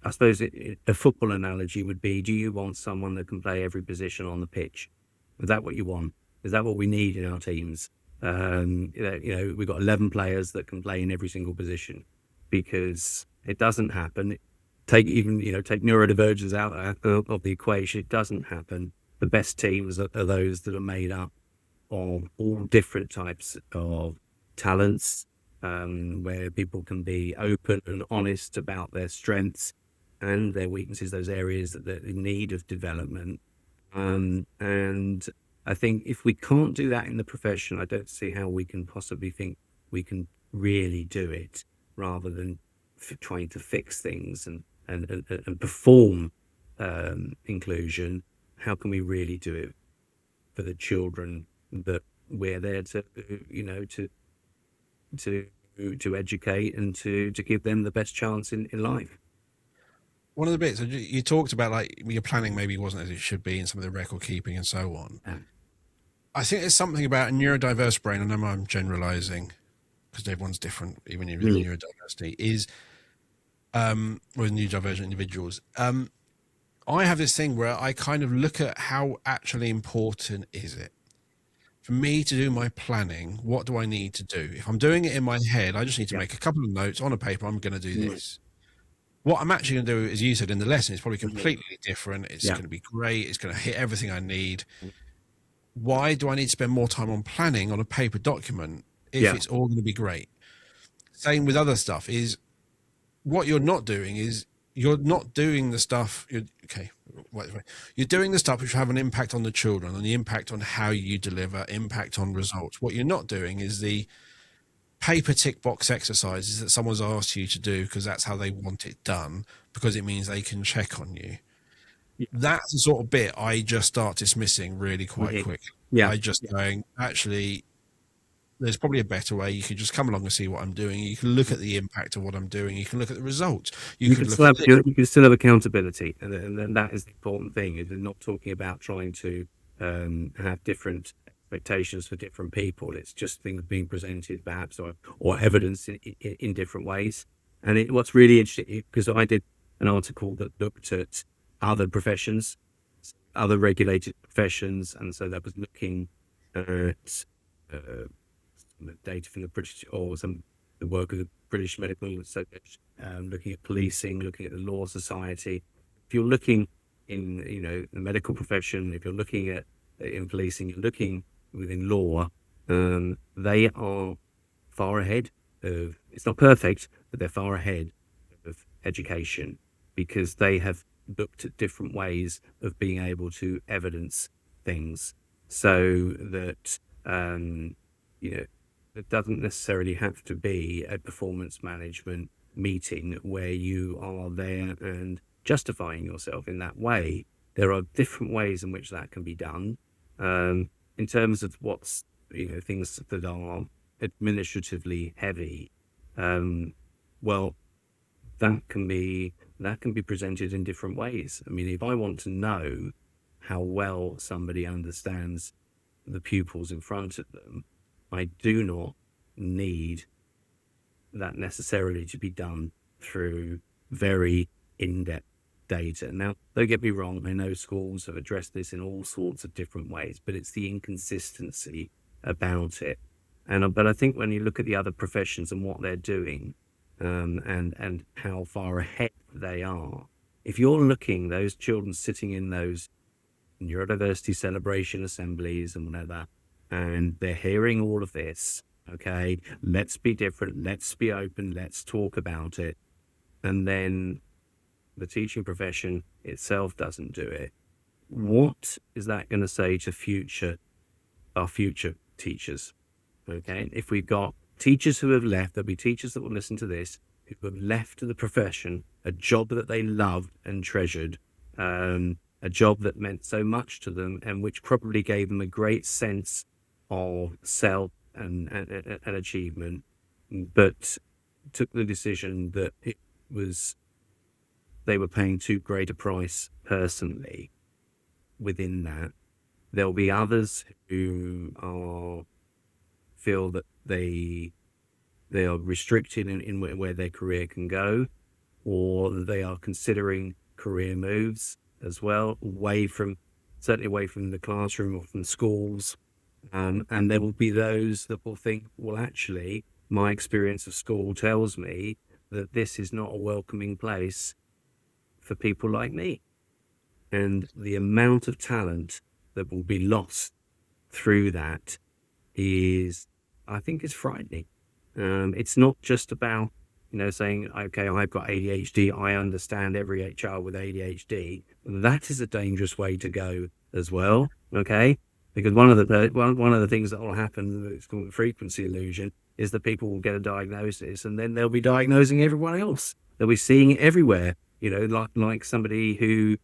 I suppose a football analogy would be, do you want someone that can play every position on the pitch? Is that what you want? Is that what we need in our teams? We've got 11 players that can play in every single position, because it doesn't happen. Take neurodivergence out of the equation. It doesn't happen. The best teams are those that are made up of all different types of talents, where people can be open and honest about their strengths and their weaknesses, those areas that they're in need of development. And I think if we can't do that in the profession, I don't see how we can possibly think we can really do it, rather than trying to fix things and perform inclusion. How can we really do it for the children that we're there to educate and to give them the best chance in life? One of the bits you talked about, like your planning maybe wasn't as it should be, and some of the record keeping and so on. I think there's something about a neurodiverse brain, I know I'm generalizing because everyone's different, even with neurodiversity, is with neurodivergent individuals. I have this thing where I kind of look at how actually important is it for me to do my planning. What do I need to do? If I'm doing it in my head, I just need to make a couple of notes on a paper. I'm going to do this. What I'm actually going to do, as you said in the lesson, is probably completely different. It's going to be great. It's going to hit everything I need. Why do I need to spend more time on planning on a paper document if it's all going to be great? same with other stuff. Is what you're not doing is you're not doing the stuff. Wait. You're doing the stuff which have an impact on the children, and the impact on how you deliver, impact on results. What you're not doing is the paper tick box exercises that someone's asked you to do because that's how they want it done, because it means they can check on you. Yeah. That's the sort of bit I just start dismissing really quite quick. Yeah. I just going, actually, there's probably a better way. You could just come along and see what I'm doing. You can look at the impact of what I'm doing. You can look at the results. You can still have accountability, and that is the important thing. Is not talking about trying to have different expectations for different people. It's just things being presented, perhaps, or evidence in different ways. And what's really interesting, because I did an article that looked at other professions, other regulated professions, and so that was looking at data from the British, or the work of the British Medical Association, looking at policing, looking at the Law Society. If you're looking in, the medical profession, if you're looking at in policing, you're looking within law, they are far ahead of, it's not perfect, but they're far ahead of education, because they have looked at different ways of being able to evidence things, so that it doesn't necessarily have to be a performance management meeting where you are there and justifying yourself in that way. There are different ways in which that can be done. In terms of what's, things that are administratively heavy, well, that can be presented in different ways. I mean, if I want to know how well somebody understands the pupils in front of them, I do not need that necessarily to be done through very in-depth data. Now, don't get me wrong, I know schools have addressed this in all sorts of different ways, but it's the inconsistency about it. But I think when you look at the other professions and what they're doing, and how far ahead they are, if you're looking, those children sitting in those neurodiversity celebration assemblies and whatever, and they're hearing all of this, okay, let's be different, let's be open, let's talk about it, and then the teaching profession itself doesn't do it, what is that going to say to our future teachers? Okay, if we've got teachers who have left, there'll be teachers that will listen to this, who have left the profession, a job that they loved and treasured, a job that meant so much to them, and which probably gave them a great sense of self and achievement, but took the decision that they were paying too great a price personally within that. There'll be others who feel that they are restricted in where their career can go, or they are considering career moves as well, certainly away from the classroom or from schools. And there will be those that will think, well, actually, my experience of school tells me that this is not a welcoming place for people like me. And the amount of talent that will be lost through that I think is frightening. It's not just about, saying, okay, I've got ADHD, I understand every child with ADHD. That is a dangerous way to go as well, okay? Because one of the things that will happen, it's called the frequency illusion, is that people will get a diagnosis and then they'll be diagnosing everyone else. They'll be seeing it everywhere, like somebody who,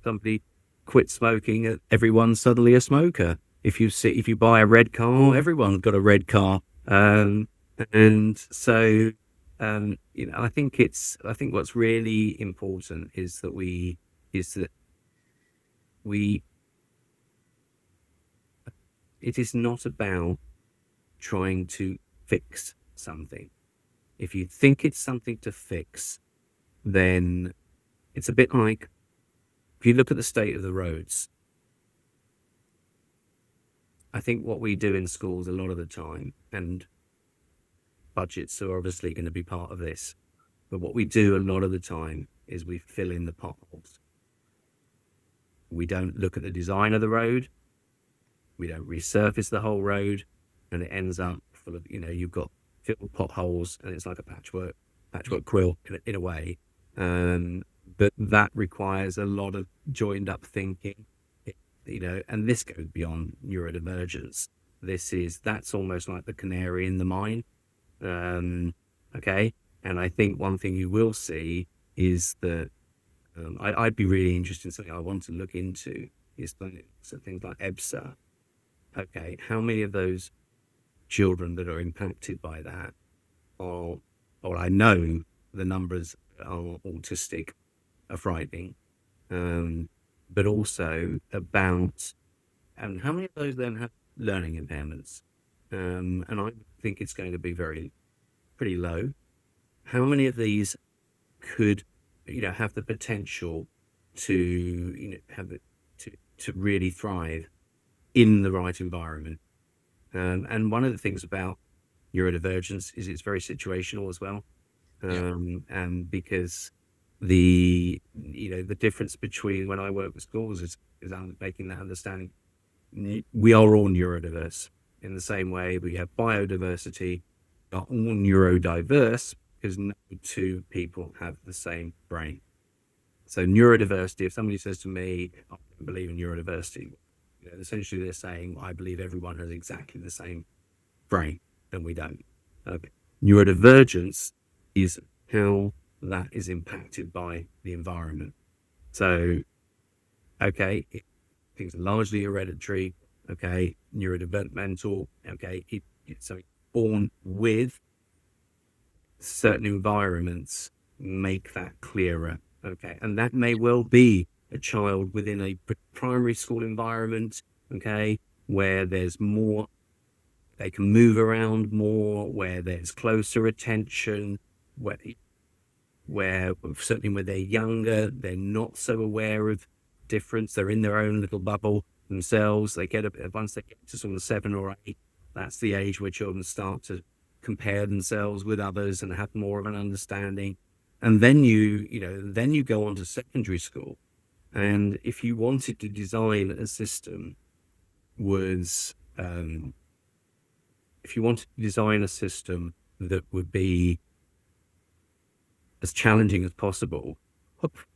somebody quit smoking, everyone's suddenly a smoker. If you buy a red car, everyone's got a red car. And so, I think what's really important is that it is not about trying to fix something. If you think it's something to fix, then it's a bit like, if you look at the state of the roads, I think what we do in schools a lot of the time, and budgets are obviously going to be part of this, but what we do a lot of the time is we fill in the potholes. We don't look at the design of the road. We don't resurface the whole road, and it ends up full of, you've got filled potholes, and it's like a patchwork quilt in a way. But that requires a lot of joined up thinking, and this goes beyond neurodivergence. That's almost like the canary in the mine. Okay. And I think one thing you will see is that I'd be really interested in something I want to look into is things like EBSA. Okay. How many of those children that are impacted by that are, or I know the numbers are autistic are frightening, but also about, and how many of those then have learning impairments? And I think it's going to be pretty low. How many of these could, have the potential to, to really thrive in the right environment? And one of the things about neurodivergence is it's very situational as well. And because the difference between when I work with schools is I'm making that understanding. We are all neurodiverse in the same way we have biodiversity, are all neurodiverse because no two people have the same brain. So neurodiversity, if somebody says to me, I don't believe in neurodiversity, essentially they're saying, I believe everyone has exactly the same brain, and we don't. Okay. Neurodivergence is how that is impacted by the environment. So, okay, things are largely hereditary, okay, neurodevelopmental, okay, so born with certain environments make that clearer, okay, and that may well be a child within a primary school environment, okay, where there's more, they can move around more, where there's closer attention, where certainly when they're younger, they're not so aware of difference. They're in their own little bubble themselves. Once they get to sort of 7 or 8, that's the age where children start to compare themselves with others and have more of an understanding. And then you go on to secondary school. And if you wanted to design a system that would be as challenging as possible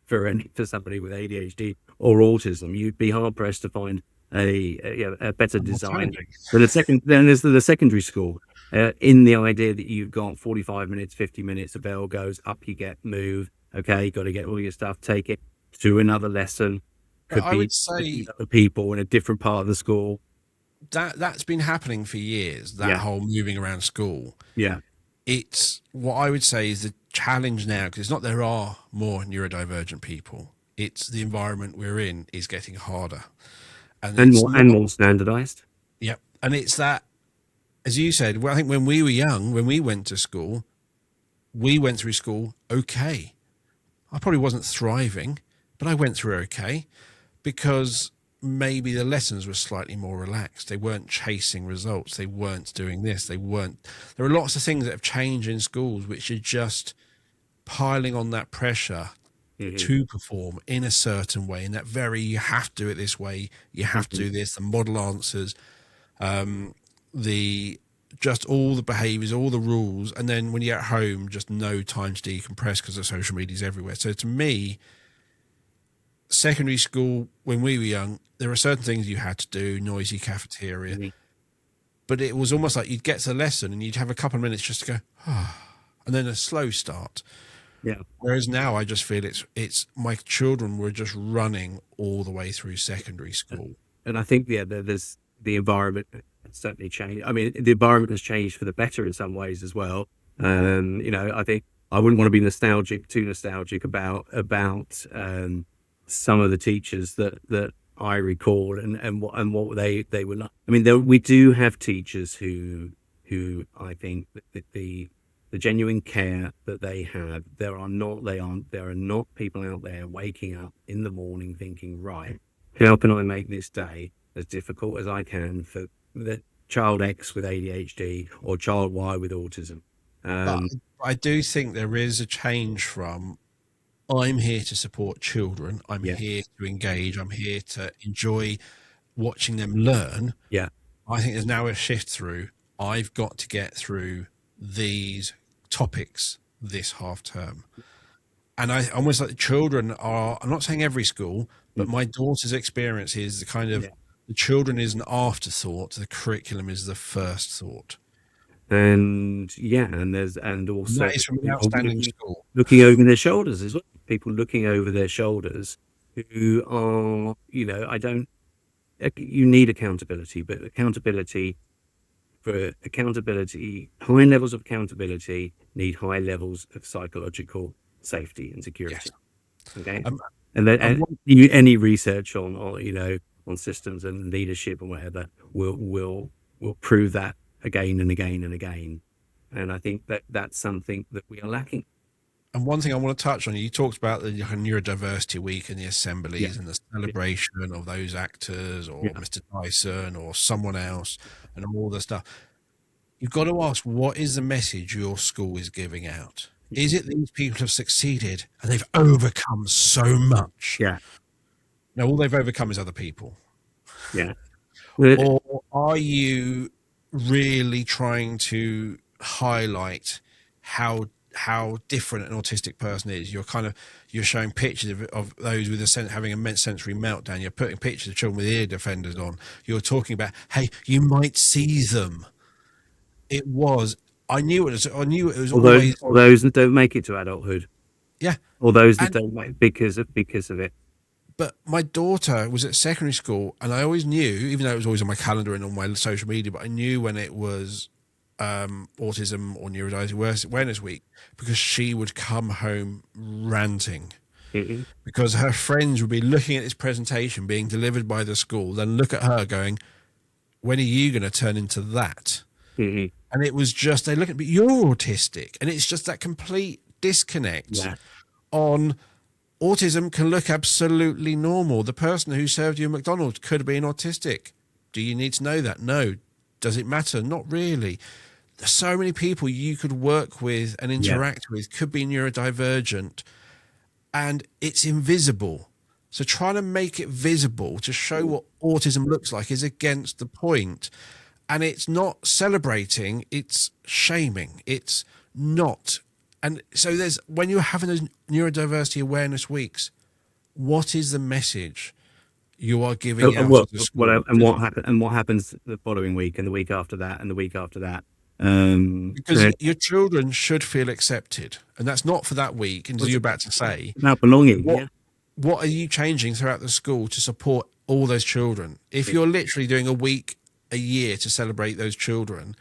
for somebody with ADHD or autism, you'd be hard pressed to find a better design than the secondary school. In the idea that you've got 45 minutes, 50 minutes, a bell goes up, you get move. Okay, you got to get all your stuff, take it to another lesson. Could I be would say other people in a different part of the school. That's been happening for years. That whole moving around school. Yeah. It's what I would say is the challenge now, because it's not there are more neurodivergent people. It's the environment we're in is getting harder, and more standardized. Yep, and it's that, as you said. Well, I think when we were young, when we went to school, we went through school okay. I probably wasn't thriving, but I went through okay because maybe the lessons were slightly more relaxed. They weren't chasing results. They weren't doing this. There are lots of things that have changed in schools which are just piling on that pressure to perform in a certain way, in that you have to do it this way, you have to do this, the model answers, just all the behaviors, all the rules, and then when you're at home, just no time to decompress because the social media's everywhere. So to me, secondary school, when we were young, there are certain things you had to do, noisy cafeteria, but it was almost like you'd get to the lesson and you'd have a couple of minutes just to go, and then a slow start. Yeah. Whereas now I just feel it's my children were just running all the way through secondary school. And I think, there's the environment has certainly changed. I mean, the environment has changed for the better in some ways as well. I think I wouldn't want to be too nostalgic about some of the teachers that I recall and what they were like. I mean, we do have teachers who I think that the genuine care that they have, there are not people out there waking up in the morning thinking, right, how can I make this day as difficult as I can for the child X with ADHD or child Y with autism? But I do think there is a change from, I'm here to support children, I'm here to engage, I'm here to enjoy watching them learn. Yeah. I think there's now a shift through, I've got to get through these topics this half term. And I almost like the children are, I'm not saying every school, but my daughter's experience is the kind of, Yeah. the children is an afterthought, the curriculum is the first thought. And And also that is from an people outstanding school. looking over their shoulders as well. People looking over their shoulders who are, you need accountability, but high levels of accountability need high levels of psychological safety and security. Yes. Okay. Um, And any research on systems and leadership and whatever will prove that again and again and again. And I think that's something that we are lacking. And one thing I want to touch on, you talked about the neurodiversity week and the assemblies and the celebration of those actors or Mr. Tyson or someone else and all the stuff. You've got to ask, what is the message your school is giving out? Is it these people have succeeded and they've overcome so much? Yeah. Now, all they've overcome is other people. Yeah. Or are you really trying to highlight how different an autistic person is? You're showing pictures of those with having a sensory meltdown. You're putting pictures of children with ear defenders on. You're talking about, hey, you might see them. I knew it was always those that don't make it to adulthood. Yeah. Or those that don't make because of it. But my daughter was at secondary school, and I always knew, even though it was always on my calendar and on my social media, but I knew when it was autism or neurodivergent awareness week, because she would come home ranting. Mm-hmm. Because her friends would be looking at this presentation being delivered by the school, then look at her going, when are you going to turn into that? Mm-hmm. And it was just, they look at me, you're autistic. And it's just that complete disconnect on autism can look absolutely normal. The person who served you at McDonald's could have been autistic. Do you need to know that? No. Does it matter? Not really. There's so many people you could work with and interact with could be neurodivergent, and it's invisible. So trying to make it visible to show what autism looks like is against the point. And it's not celebrating, it's shaming. It's not. And so when you're having those neurodiversity awareness weeks, what is the message you are giving out to the school? What happens the following week and the week after that and the week after that? Because your children should feel accepted, and that's not for that week. And as you're about to say, about belonging. What are you changing throughout the school to support all those children? If you're literally doing a week a year to celebrate those children,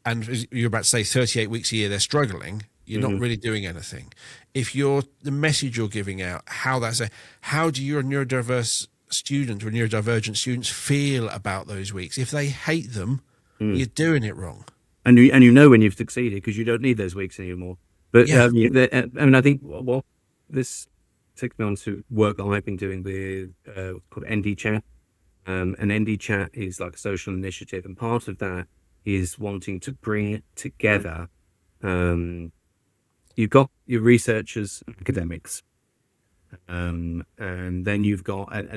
and as you're about to say 38 weeks a year they're struggling, you're not really doing anything. If the message you're giving out, how do your neurodiverse students or neurodivergent students feel about those weeks? If they hate them, you're doing it wrong. And you know when you've succeeded because you don't need those weeks anymore. But I think this takes me on to work that I've been doing with called ND Chat. And ND Chat is like a social initiative, and part of that is wanting to bring it together. You've got your researchers, academics, and then you've got after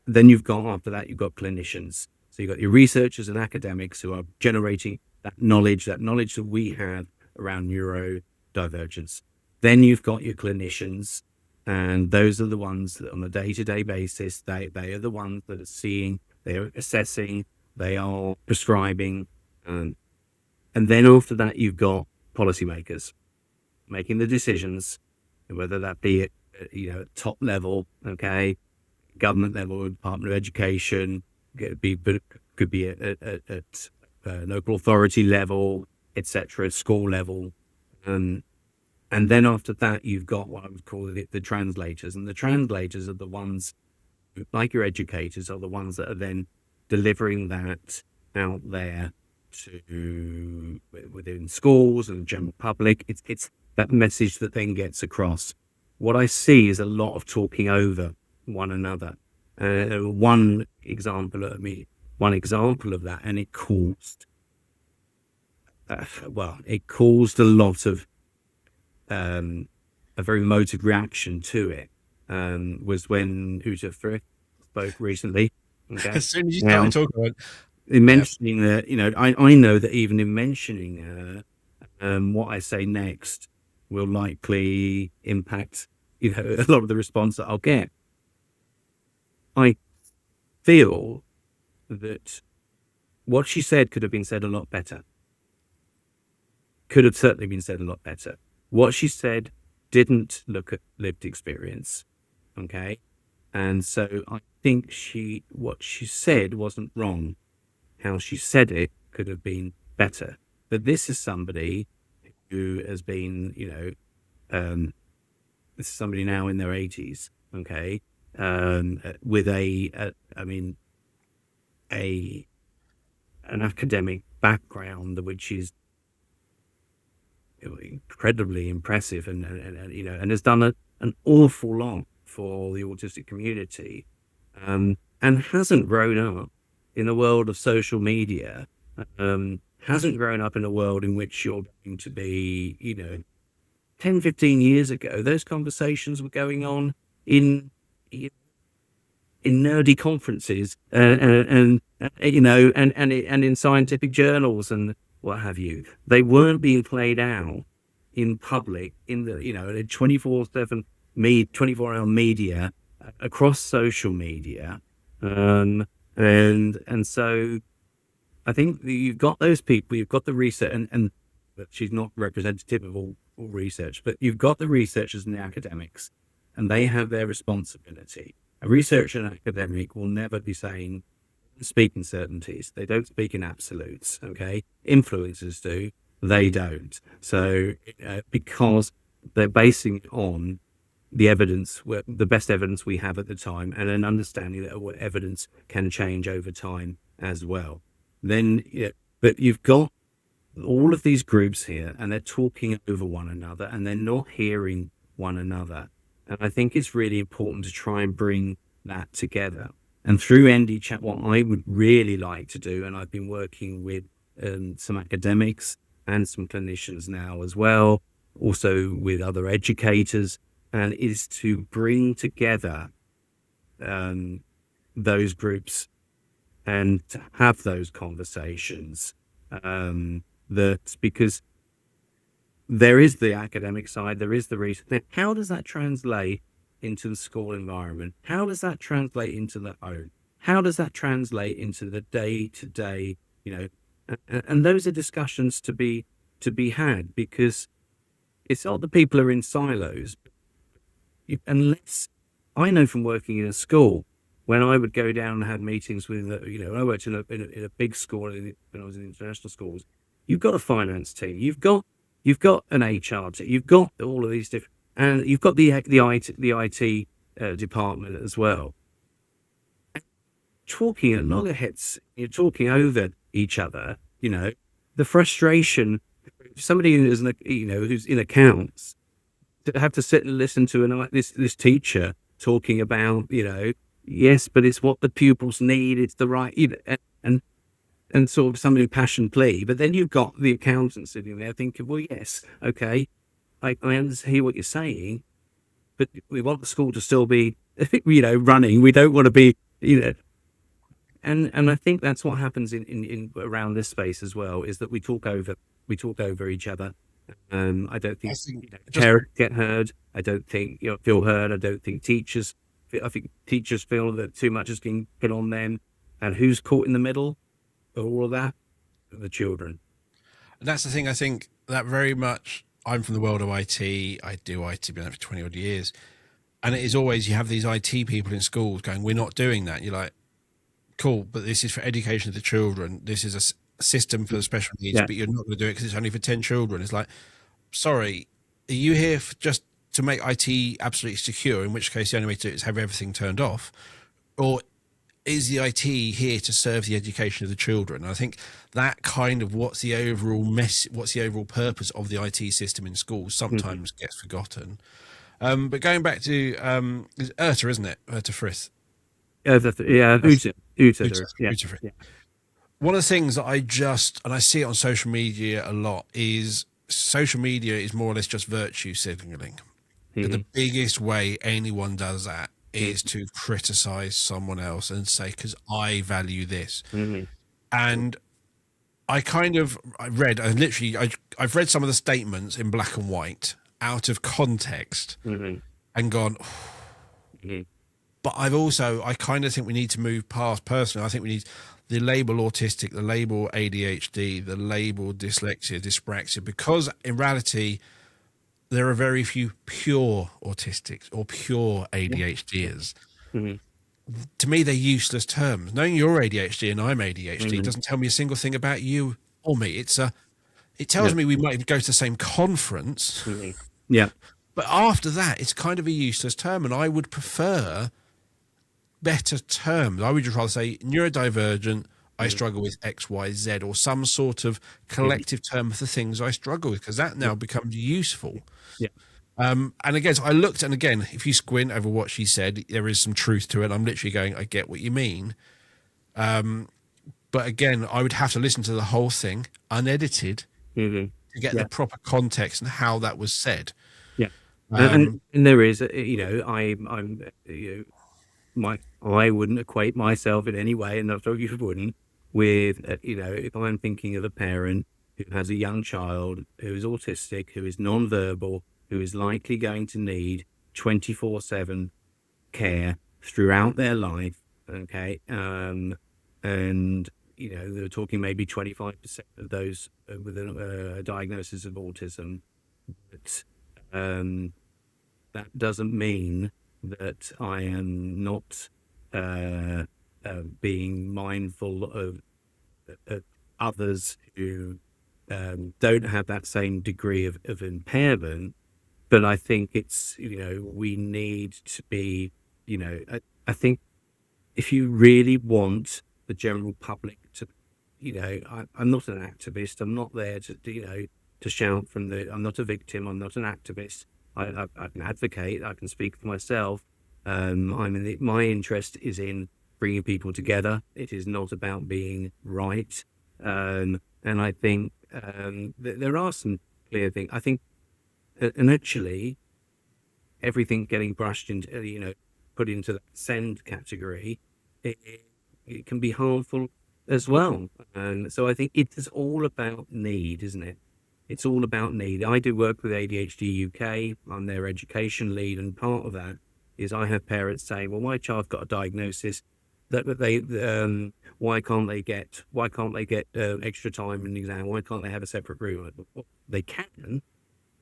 that you've got clinicians. So you've got your researchers and academics who are generating that knowledge that we have around neurodivergence. Then you've got your clinicians, and those are the ones that on a day-to-day basis, they are the ones that are seeing, they are assessing, they are prescribing. And then after that, you've got policymakers making the decisions, whether that be at top level, government level, Department of Education, could be at local authority level, etc., school level. And then after that, you've got what I would call the translators. And the translators are the ones, like your educators, are the ones that are then delivering that out there to within schools and the general public. It's that message that then gets across. What I see is a lot of talking over one another. One example of that, and it caused a lot of a very emotive reaction to it. Was when Uta Frith spoke recently. As soon as you started talking about in mentioning that, I know that even in mentioning her, what I say next will likely impact, a lot of the response that I'll get. I feel that what she said could have been said a lot better. Could have certainly been said a lot better. What she said didn't look at lived experience. Okay. And so I think what she said wasn't wrong. How she said it could have been better. But this is somebody who has been, this is somebody now in their 80s, okay, with an academic background which is incredibly impressive, and has done an awful lot for the autistic community, and hasn't grown up in the world of social media, hasn't grown up in a world in which you're going to be, 10, 15 years ago, those conversations were going on in nerdy conferences, and in scientific journals and what have you. They weren't being played out in public in the 24/7 24-hour media across social media, and so I think you've got those people, you've got the research, and she's not representative of all research, but you've got the researchers and the academics, and they have their responsibility. A researcher and academic will never be speak in certainties. They don't speak in absolutes, okay? Influencers do, they don't. So because they're basing it on the evidence, the best evidence we have at the time, and an understanding that evidence can change over time as well. Then, but you've got all of these groups here, and they're talking over one another, and they're not hearing one another. And I think it's really important to try and bring that together. And through ND Chat, what I would really like to do, and I've been working with some academics and some clinicians now as well, also with other educators, and is to bring together those groups and to have those conversations. Because there is the academic side, there is the research. Now, how does that translate into the school environment? How does that translate into the home? How does that translate into the day-to-day, and those are discussions to be had, because it's not that people are in silos. Unless, I know from working in a school, when I would go down and have meetings with, when I worked in a big school, when I was in international schools, you've got a finance team, you've got an HR team, you've got all of these different, and you've got the IT department as well. Talking at loggerheads, you're talking over each other. The frustration. Somebody who's in accounts, to have to sit and listen to this teacher talking about, yes, but it's what the pupils need. It's the right, and sort of some impassioned plea. But then you've got the accountant sitting there thinking, well, yes, okay, I understand what you're saying, but we want the school to still be, running. We don't want to be, and I think that's what happens in around this space as well, is that we talk over each other. I don't think parents get heard. I don't think feel heard. I don't think teachers. I think teachers feel that too much is being put on them, and who's caught in the middle of all of that? The children. And that's the thing. I think that very much. I'm from the world of IT. I do IT, been there for 20 odd years, and it is always, you have these IT people in schools going, "We're not doing that." You're like, "Cool, but this is for education of the children. This is a system for the special needs, but you're not going to do it because it's only for 10 children." It's like, sorry, are you here just to make IT absolutely secure, in which case the only way to do it is have everything turned off? Or is the IT here to serve the education of the children? And I think that kind of what's the overall purpose of the IT system in schools sometimes gets forgotten. But going back to it's Urta, isn't it? Urta Frith. Uta. One of the things that I see it on social media a lot is social media is more or less just virtue signaling. But the biggest way anyone does that is to criticize someone else and say, because I value this. And I've read some of the statements in black and white out of context Mm-hmm. and gone, Mm-hmm. but I kind of think we need to move past. Personally, I think we need the label autistic, the label ADHD, the label dyslexia, dyspraxia, because in reality, there are very few pure autistics or pure Yeah. ADHDers. Mm-hmm. To me, they're useless terms. Knowing you're ADHD and I'm ADHD Mm-hmm. doesn't tell me a single thing about you or me. It tells Yeah. me we might even go to the same conference, Mm-hmm. Yeah. but after that, it's kind of a useless term, and I would prefer better terms. I would just rather say neurodivergent. I Mm-hmm. struggle with X, Y, Z, or some sort of Mm-hmm. collective term for the things I struggle with, because that Yeah. now becomes useful. Yeah. And again, so I looked, and again, if you squint over what she said, there is some truth to it. I'm literally going, I get what you mean. But again, I would have to listen to the whole thing unedited Mm-hmm. to get the Yeah. proper context and how that was said. Yeah. Um, And there is, I'm, I wouldn't equate myself in any way, and I thought you wouldn't, with, if I'm thinking of a parent who has a young child who is autistic, who is non-verbal, who is likely going to need 24/7 care throughout their life, okay, and they're talking maybe 25% of those with a diagnosis of autism, but that doesn't mean that I am not being mindful of others who don't have that same degree of impairment. But I think it's, we need to be, I think if you really want the general public to, I'm not an activist. I'm not there to shout from I'm not a victim. I'm not an activist. I can advocate. I can speak for myself. My interest is in bringing people together. It is not about being right. And I think there are some clear things. I think, and actually, everything getting brushed into, put into that send category, it can be harmful as well. And so I think it is all about need, isn't it? It's all about need. I do work with ADHD UK. I'm their education lead, and part of that is I have parents saying, "Well, my child's got a diagnosis. That they why can't they get extra time in the exam? Why can't they have a separate room?" Well, they can,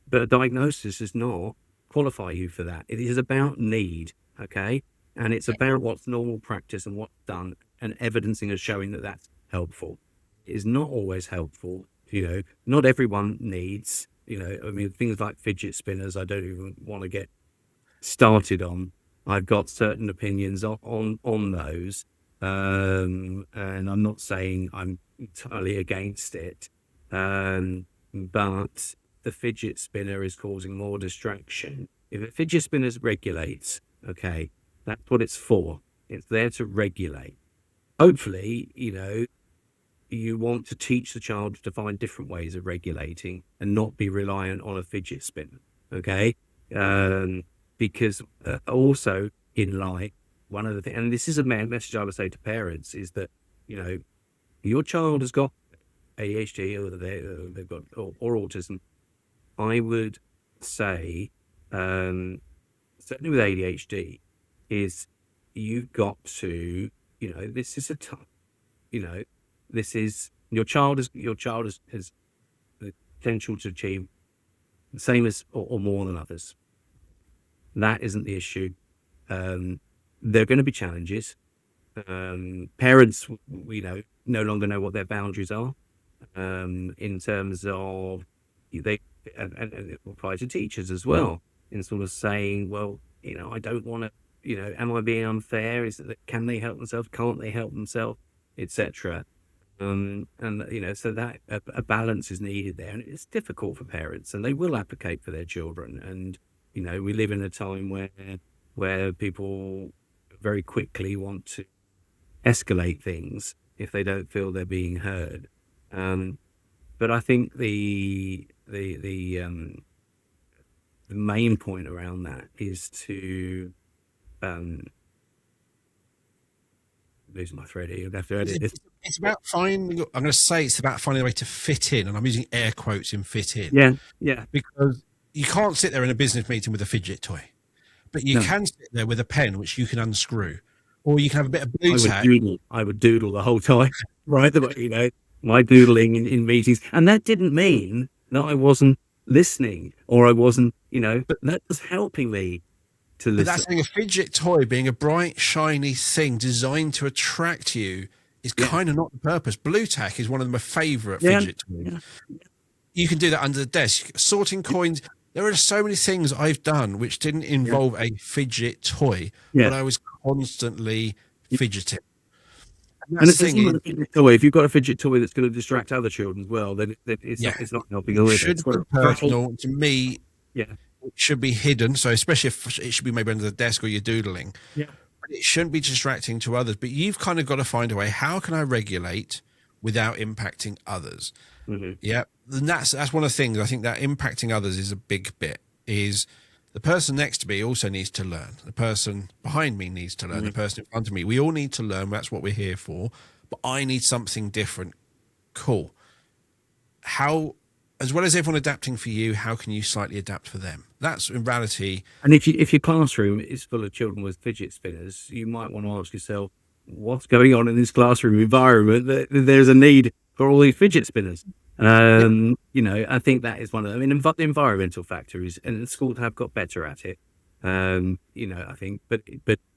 but a diagnosis does not qualify you for that. It is about need, okay? And it's about what's normal practice and what's done, and evidencing and showing that that's helpful. It is not always helpful. Not everyone needs, things like fidget spinners, I don't even want to get started on. I've got certain opinions on those. And I'm not saying I'm entirely against it. But the fidget spinner is causing more distraction. If a fidget spinner regulates, okay, that's what it's for. It's there to regulate. Hopefully, you want to teach the child to find different ways of regulating and not be reliant on a fidget spinner, okay? Because also in life, one of the things, and this is a message I would say to parents, is that, your child has got ADHD or they've got or autism. I would say, certainly with ADHD, is you've got to, this is a tough, this is your child has the potential to achieve the same as or more than others. That isn't the issue. There are going to be challenges. Parents, no longer know what their boundaries are. In terms of and it applies to teachers as well, in sort of saying, well, I don't want to, am I being unfair? Is it, can they help themselves? Can't they help themselves? Etc. And so that a balance is needed there, and it's difficult for parents, and they will advocate for their children. And we live in a time where people very quickly want to escalate things if they don't feel they're being heard. But I think the main point around that is to losing my thread here. You'll have to edit this. It's about finding. I'm going to say it's about finding a way to fit in, and I'm using air quotes in fit in. Yeah. Because you can't sit there in a business meeting with a fidget toy, but you can sit there with a pen which you can unscrew, or you can have a bit of blue tack. I would doodle the whole time, right? My doodling in meetings, and that didn't mean that I wasn't listening or I wasn't, but that was helping me to listen. But that's a fidget toy being a bright, shiny thing designed to attract you is kind of not the purpose. Blue tack is one of my favourite fidget toys. Yeah. You can do that under the desk, sorting coins. There are so many things I've done which didn't involve a fidget toy, but I was constantly fidgeting. And it's not a fidget toy. If you've got a fidget toy that's going to distract other children as well, then it's not helping. It should be personal. To me, it should be hidden. So especially if it should be maybe under the desk or you're doodling. Yeah. But it shouldn't be distracting to others. But you've kind of got to find a way. How can I regulate without impacting others? Mm-hmm. Yeah. And that's one of the things. I think that impacting others is a big bit. Is the person next to me also needs to learn. The person behind me needs to learn. Mm-hmm. The person in front of me. We all need to learn. That's what we're here for. But I need something different. Cool. How, as well as everyone adapting for you, how can you slightly adapt for them? That's in reality. And if your classroom is full of children with fidget spinners, you might want to ask yourself, what's going on in this classroom environment? There's a need for all these fidget spinners. I think that is one of them. I mean, the environmental factor is, and the schools have got better at it. I think, but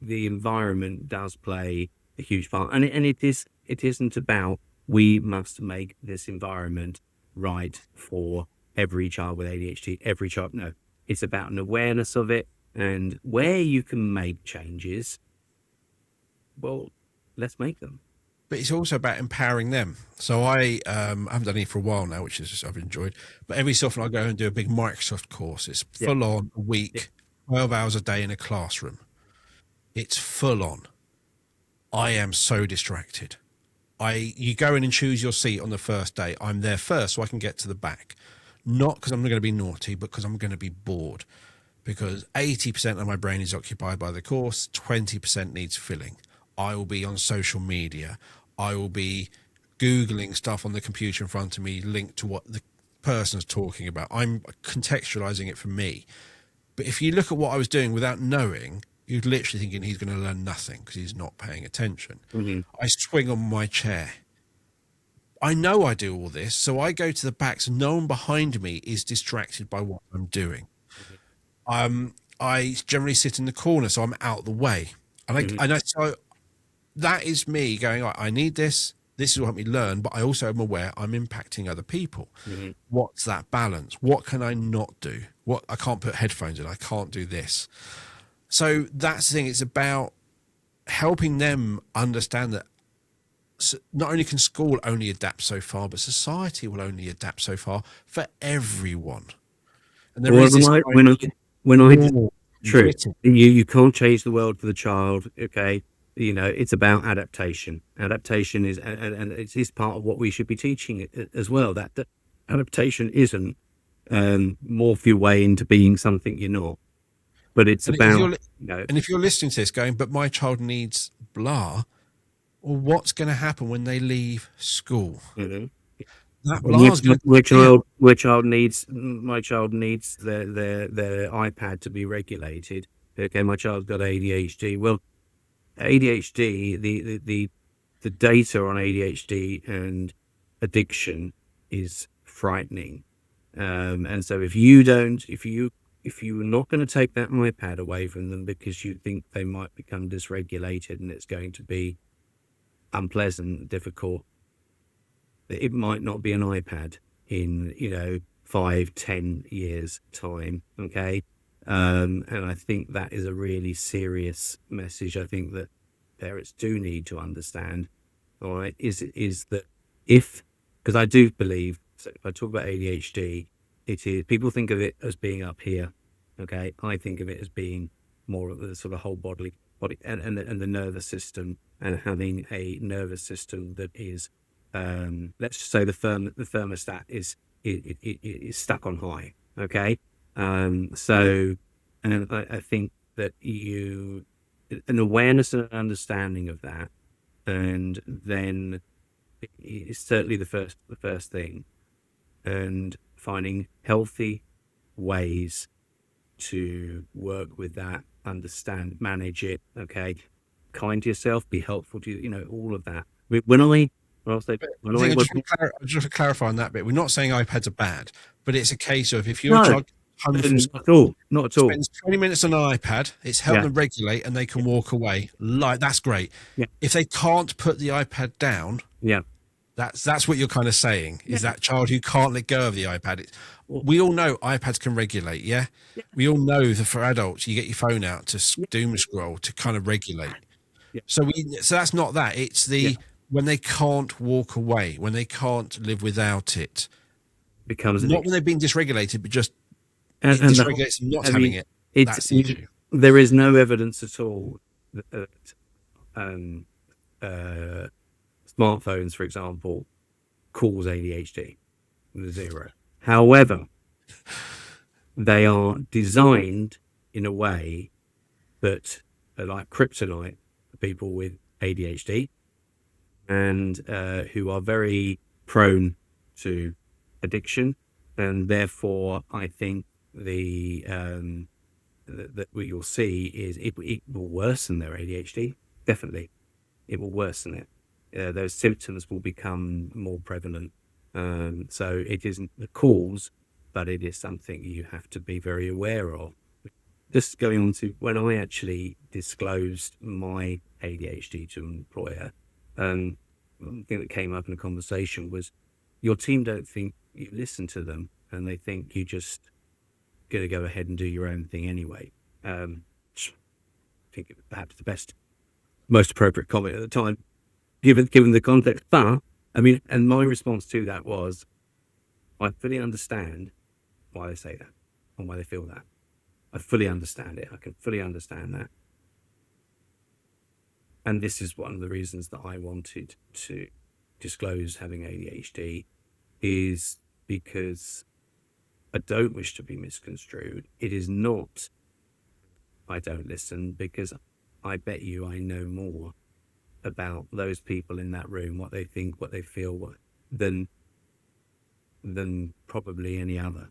the environment does play a huge part, and it isn't about we must make this environment right for every child with ADHD. Every child, no, it's about an awareness of it, and where you can make changes. Well, let's make them. But it's also about empowering them. So I haven't done it for a while now, which is I've enjoyed. But every so often I go and do a big Microsoft course. It's full on a week, 12 hours a day in a classroom. It's full on. I am so distracted. You go in and choose your seat on the first day. I'm there first so I can get to the back. Not because I'm going to be naughty, but because I'm going to be bored. Because 80% of my brain is occupied by the course, 20% needs filling. I will be on social media. I will be Googling stuff on the computer in front of me linked to what the person's talking about. I'm contextualizing it for me. But if you look at what I was doing without knowing, you'd literally thinking he's going to learn nothing because he's not paying attention. Mm-hmm. I swing on my chair. I know I do all this, so I go to the back so no one behind me is distracted by what I'm doing. Mm-hmm. I generally sit in the corner, so I'm out the way. And so that is me going, I need this. This will help me learn, but I also am aware I'm impacting other people. Mm-hmm. What's that balance? What can I not do? What I can't put headphones in. I can't do this. So that's the thing. It's about helping them understand that not only can school only adapt so far, but society will only adapt so far for everyone. And there is this true. You can't change the world for the child. Okay. It's about adaptation. Adaptation is, and it is part of what we should be teaching as well. That adaptation isn't morph your way into being something you're not. But it's about, and if you're listening to this going, but my child needs blah, well, what's going to happen when they leave school? Mm-hmm. That my child needs their iPad to be regulated. Okay, my child's got ADHD. Well, ADHD, the data on ADHD and addiction is frightening. And so if you're not going to take that iPad away from them because you think they might become dysregulated and it's going to be unpleasant, difficult, it might not be an iPad in 5-10 years time. Okay. And I think that is a really serious message. I think that parents do need to understand, all right, is that because I do believe, so if I talk about ADHD, it is, people think of it as being up here. Okay. I think of it as being more of the sort of whole body and the nervous system, and having a nervous system that is, let's just say the thermostat is stuck on high. Okay. So, and I think that an awareness and an understanding of that, and then it's certainly the first thing, and finding healthy ways to work with that, understand, manage it. Okay, kind to yourself, be helpful to all of that. When I say when I I think was I just want to clarify on that bit. We're not saying iPads are bad, but it's a case of if your no, child home from not at all, not at all. spends 20 minutes on an iPad, it's helped Yeah, them regulate and they can yeah, walk away. Like, that's great. yeah, If they can't put the iPad down, yeah, that's what you're kind of saying, is yeah. that child who can't let go of the iPad. Well, We all know iPads can regulate, yeah? yeah, We all know that for adults, you get your phone out to yeah, doom scroll to kind of regulate. yeah, So that's not that. It's yeah. the when they can't walk away, when they can't live without it. Becomes Not when addiction, they've been dysregulated, but just it and the whole, dysregulates them not I having mean, it. it's That's the issue. there is no evidence at all that um, uh, smartphones, for example, cause ADHD. Zero. However, they are designed in a way that are like kryptonite for people with ADHD, and who are very prone to addiction, and therefore I think that what you'll see is it will worsen their ADHD. Definitely, it will worsen it. Those symptoms will become more prevalent. So it isn't the cause, but it is something you have to be very aware of. Just going on to when I actually disclosed my ADHD to an employer, one thing that came up in a conversation was your team don't think you listen to them, and they think you just going to go ahead and do your own thing anyway. I think it was perhaps the most appropriate comment at the time, given the context. But I mean, and my response to that was, I fully understand why they say that and why they feel that. I fully understand it. I can fully understand that. And this is one of the reasons that I wanted to disclose having ADHD, is because I don't wish to be misconstrued. It is not I don't listen, because I bet you I know more about those people in that room, what they think, what they feel, than probably any other.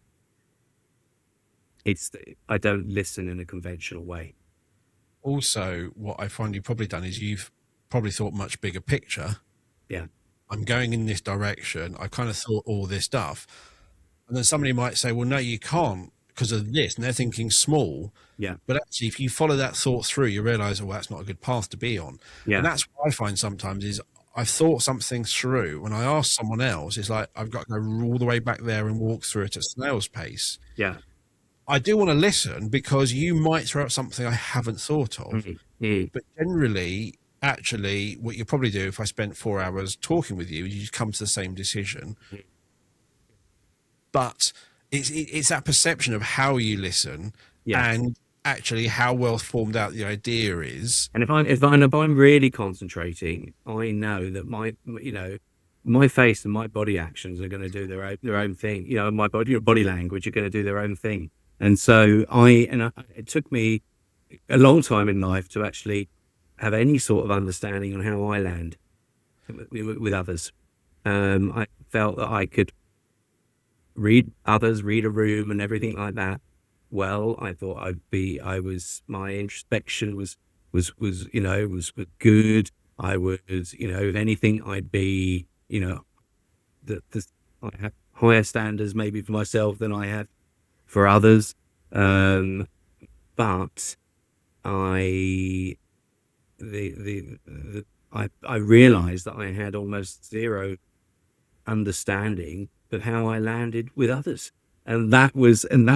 I don't listen in a conventional way. Also, what I find you've probably done is you've probably thought much bigger picture. Yeah, I'm going in this direction. I kind of thought all this stuff. And then somebody might say, well, no, you can't because of this. And they're thinking small. yeah, But actually, if you follow that thought through, you realize, oh, that's not a good path to be on. yeah, And that's what I find sometimes is I've thought something through. When I ask someone else, it's like I've got to go all the way back there and walk through it at snail's pace. yeah. I do want to listen because you might throw out something I haven't thought of. Mm-hmm. But generally, actually, what you probably do if I spent 4 hours talking with you, you come to the same decision. But it's that perception of how you listen, Yeah. and actually how well formed out the idea is. And if I'm really concentrating, I know that my face and my body actions are going to do their own thing. My body language are going to do their own thing. And so it took me a long time in life to actually have any sort of understanding on how I land with others. I felt that I could read others, read a room and everything like that. Well, I thought my introspection was good. I was, if anything, I'd be, I have higher standards maybe for myself than I have for others. But I realized that I had almost zero understanding of how I landed with others. And that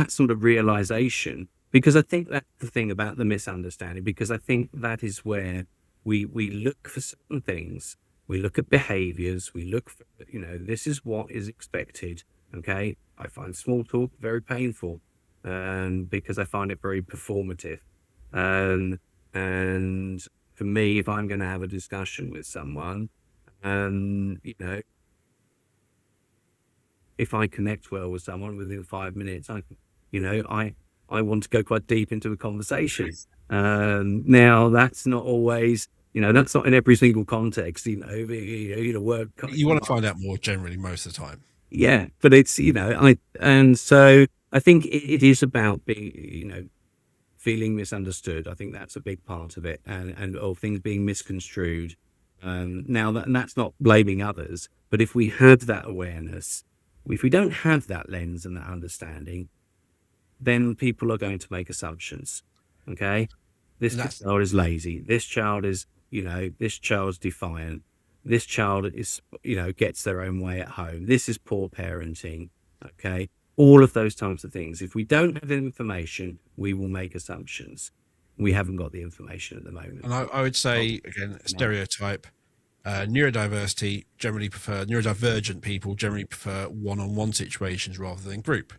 sort of realization, because I think that's the thing about the misunderstanding, because I think that is where we look for certain things. We look at behaviors, we look for, this is what is expected. Okay. I find small talk very painful, because I find it very performative. And for me, if I'm going to have a discussion with someone, if I connect well with someone within 5 minutes, I want to go quite deep into a conversation. Now that's not always, That's not in every single context, work. You want to find out more generally most of the time. Yeah, but it's, so I think it is about being, feeling misunderstood. I think that's a big part of it, and of things being misconstrued. Now and that's not blaming others, but if we have that awareness, if we don't have that lens and that understanding, then people are going to make assumptions. Okay, this child is lazy. This child is, this child's defiant. This child is, gets their own way at home. This is poor parenting. Okay, all of those types of things. If we don't have the information, we will make assumptions. We haven't got the information at the moment. And I would say, again, stereotype, neurodivergent people generally prefer one-on-one situations rather than group.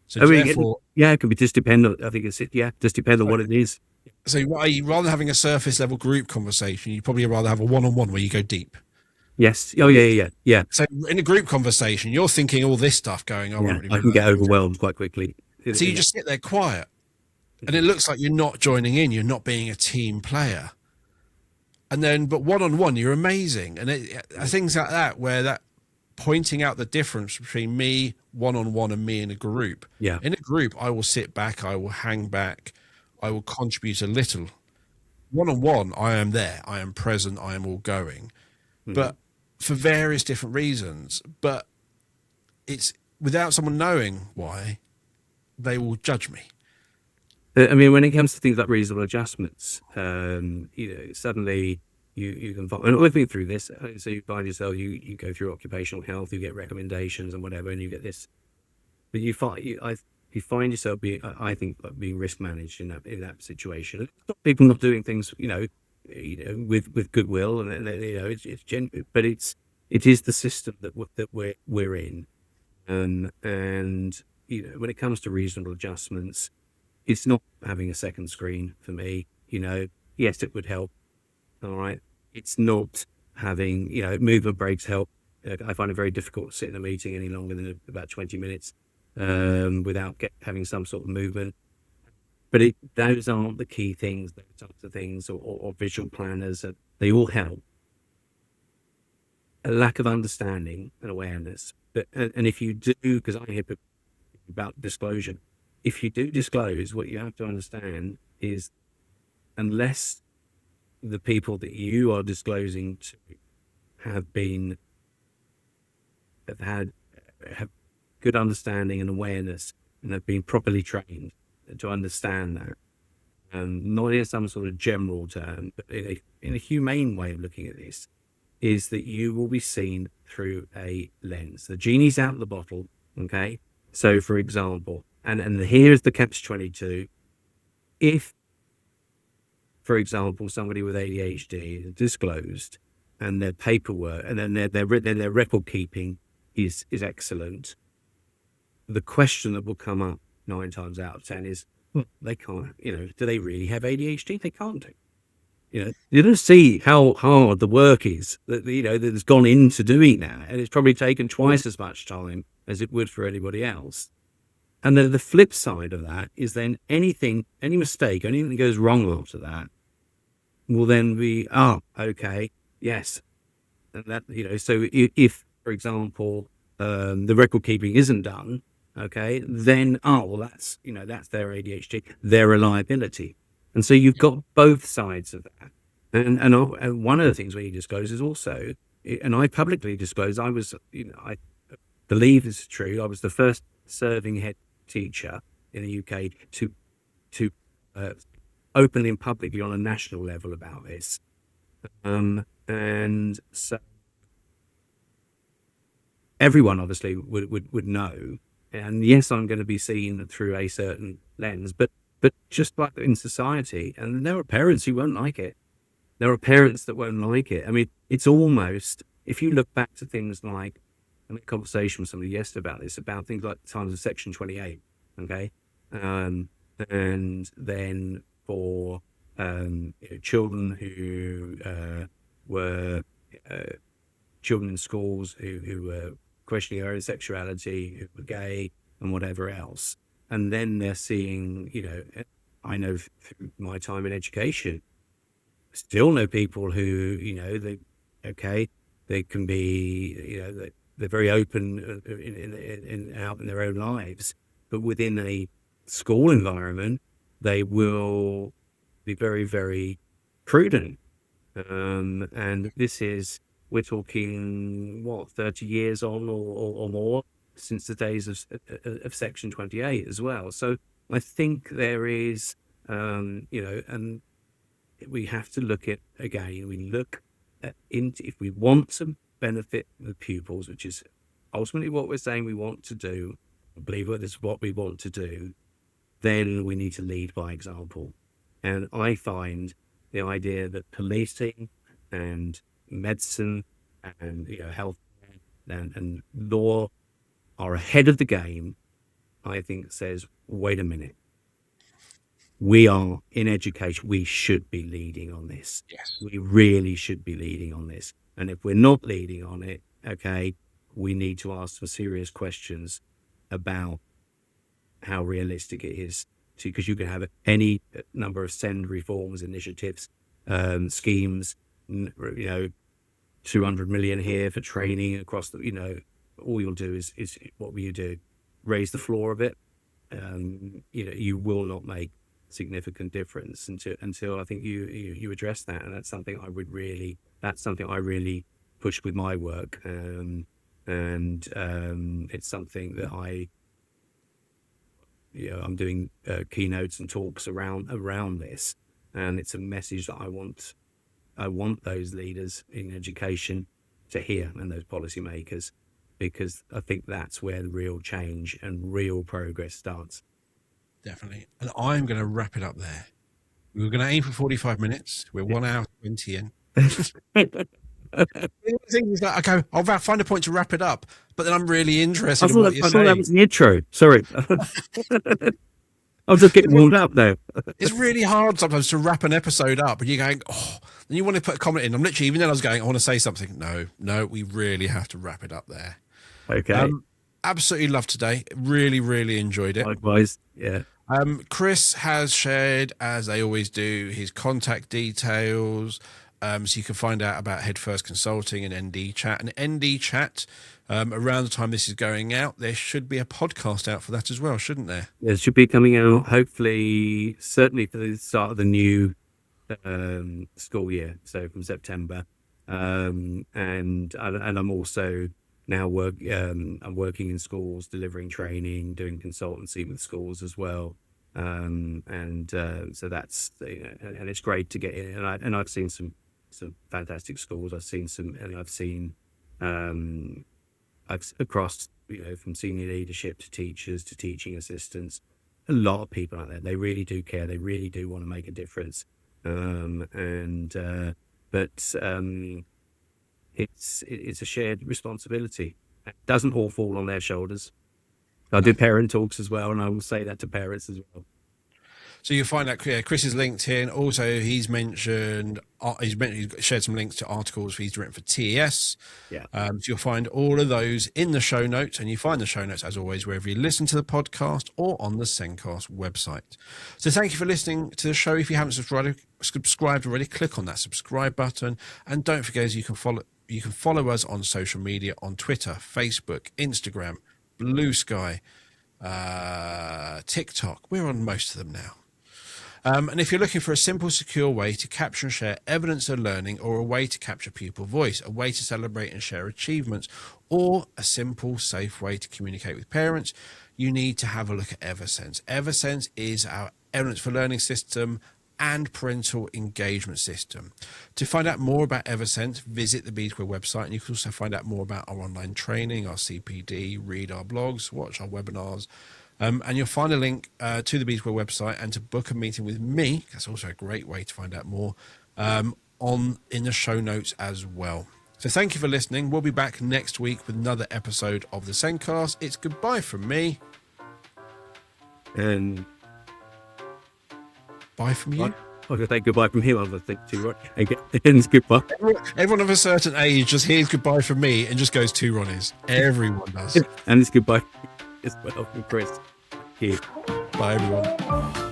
So therefore, it can be just dependent. I think just depend on what it is. So rather than having a surface level group conversation, you'd probably rather have a one-on-one where you go deep. Yes. Oh, yeah. So in a group conversation, you're thinking all this stuff going on. I can get overwhelmed quite quickly. So you just sit there quiet, and it looks like you're not joining in. You're not being a team player. And then, but one-on-one, you're amazing. And things like that, where that pointing out the difference between me one-on-one and me in a group. Yeah. In a group, I will sit back. I will hang back. I will contribute a little. One-on-one, I am there. I am present. I am all going. But for various different reasons. But it's without someone knowing why, they will judge me. I mean, when it comes to things like reasonable adjustments, suddenly you can find, and we've been through this, so you find yourself, you go through occupational health, you get recommendations and whatever, and you get this, but you find yourself being, I think, being risk managed in that situation. It's not people not doing things, with goodwill, and it's genuine, but it is the system that we're in, and when it comes to reasonable adjustments, it's not having a second screen for me. Yes, it would help. All right. It's not having, movement breaks help. I find it very difficult to sit in a meeting any longer than about 20 minutes without having some sort of movement. But those aren't the key things, those types of things, or visual planners. They all help. A lack of understanding and awareness. And if you do, because I hear about disclosure, if you do disclose, what you have to understand is, unless the people that you are disclosing to have good understanding and awareness and have been properly trained to understand that, not in some sort of general term, but in a humane way of looking at this, is that you will be seen through a lens. The genie's out of the bottle, okay? So, for example, and here's the catch-22. If, for example, somebody with ADHD is disclosed and their paperwork and then their record keeping is excellent, the question that will come up 9 times out of 10 is, well, they can't, do they really have ADHD? They can't do. You don't see how hard the work is that's gone into doing that, and it's probably taken twice as much time as it would for anybody else. And then the flip side of that is then any mistake, anything that goes wrong after that will then be, okay, yes. And that, so if, for example, the record keeping isn't done, okay, then, that's their ADHD, their reliability. And so you've got both sides of that. And one of the things we disclose is also, and I publicly disclose, I was, I believe this is true, I was the first serving head teacher in the UK to openly and publicly on a national level about this. And so everyone obviously would know. And yes, I'm going to be seen through a certain lens, but just like in society, and there are parents who won't like it. There are parents that won't like it. I mean, it's almost, if you look back to things like, I had a conversation with somebody yesterday about this, about things like the times of Section 28, okay? And then for children who were children in schools who were questioning their own sexuality, who were gay and whatever else. And then they're seeing, I know through my time in education, still know people who, they can be, they're very open out in their own lives, but within a school environment, they will be very, very prudent. And we're talking, 30 years on or more since the days of Section 28 as well. So I think there is, and we have to look at, again, if we want to benefit the pupils, which is ultimately what we're saying we want to do, I believe that is what we want to do, then we need to lead by example. And I find the idea that policing and medicine and health and law are ahead of the game, I think says, wait a minute. We are in education. We should be leading on this. Yes. We really should be leading on this. And if we're not leading on it, okay, we need to ask some serious questions about how realistic it is, because you can have any number of SEND reforms, initiatives, schemes, 200 million here for training across the, all you'll do is what will you do? Raise the floor of it. You will not make significant difference until I think you address that. And that's something I really push with my work. And it's something that I'm doing keynotes and talks around this, and it's a message that I want those leaders in education to hear, and those policymakers, because I think that's where the real change and real progress starts. Definitely. And I'm going to wrap it up there. We were going to aim for 45 minutes. We're 1 hour 20 in. The thing is that I go, I'll find a point to wrap it up, but then I'm really interested in what you're saying. I thought that was the intro. Sorry. I was just getting warmed up now. It's really hard sometimes to wrap an episode up, and you're going, then you want to put a comment in. I'm literally, even then I was going, I want to say something. No, we really have to wrap it up there. Okay. Absolutely loved today. Really, really enjoyed it. Likewise. Yeah. Chris has shared, as they always do, his contact details. So you can find out about Headfirst Consulting and ND Chat. And ND Chat, around the time this is going out, there should be a podcast out for that as well, shouldn't there? It should be coming out, hopefully, certainly for the start of the new school year, so from September. And I'm also now I'm working in schools, delivering training, doing consultancy with schools as well. So that's, and it's great to get in. And I've seen some fantastic schools. I've across, from senior leadership to teachers to teaching assistants, a lot of people out there. They really do care. They really do want to make a difference. It's a shared responsibility. It doesn't all fall on their shoulders. I do parent talks as well, and I will say that to parents as well. So you'll find out Chris's LinkedIn. Also, he's shared some links to articles he's written for TES. Yeah. So you'll find all of those in the show notes, and you find the show notes, as always, wherever you listen to the podcast or on the Sendcast website. So thank you for listening to the show. If you haven't subscribed already, click on that subscribe button, and don't forget you can follow us on social media on Twitter, Facebook, Instagram, Blue Sky, TikTok. We're on most of them now. And if you're looking for a simple, secure way to capture and share evidence of learning, or a way to capture pupil voice, a way to celebrate and share achievements, or a simple, safe way to communicate with parents, you need to have a look at Eversense. Eversense is our evidence for learning system and parental engagement system. To find out more about Eversense, visit the B-Square website, and you can also find out more about our online training, our CPD, read our blogs, watch our webinars, and you'll find a link to the B-Square website, and to book a meeting with me. That's also a great way to find out more in the show notes as well. So thank you for listening. We'll be back next week with another episode of the Sendcast. It's goodbye from me. And bye from you. I'm going to say goodbye from him. I'm going to think too, right? It's goodbye. Everyone of a certain age just hears goodbye from me and just goes to Ronnie's. Everyone does. And it's goodbye as well from Chris. Thank you. Bye, everyone.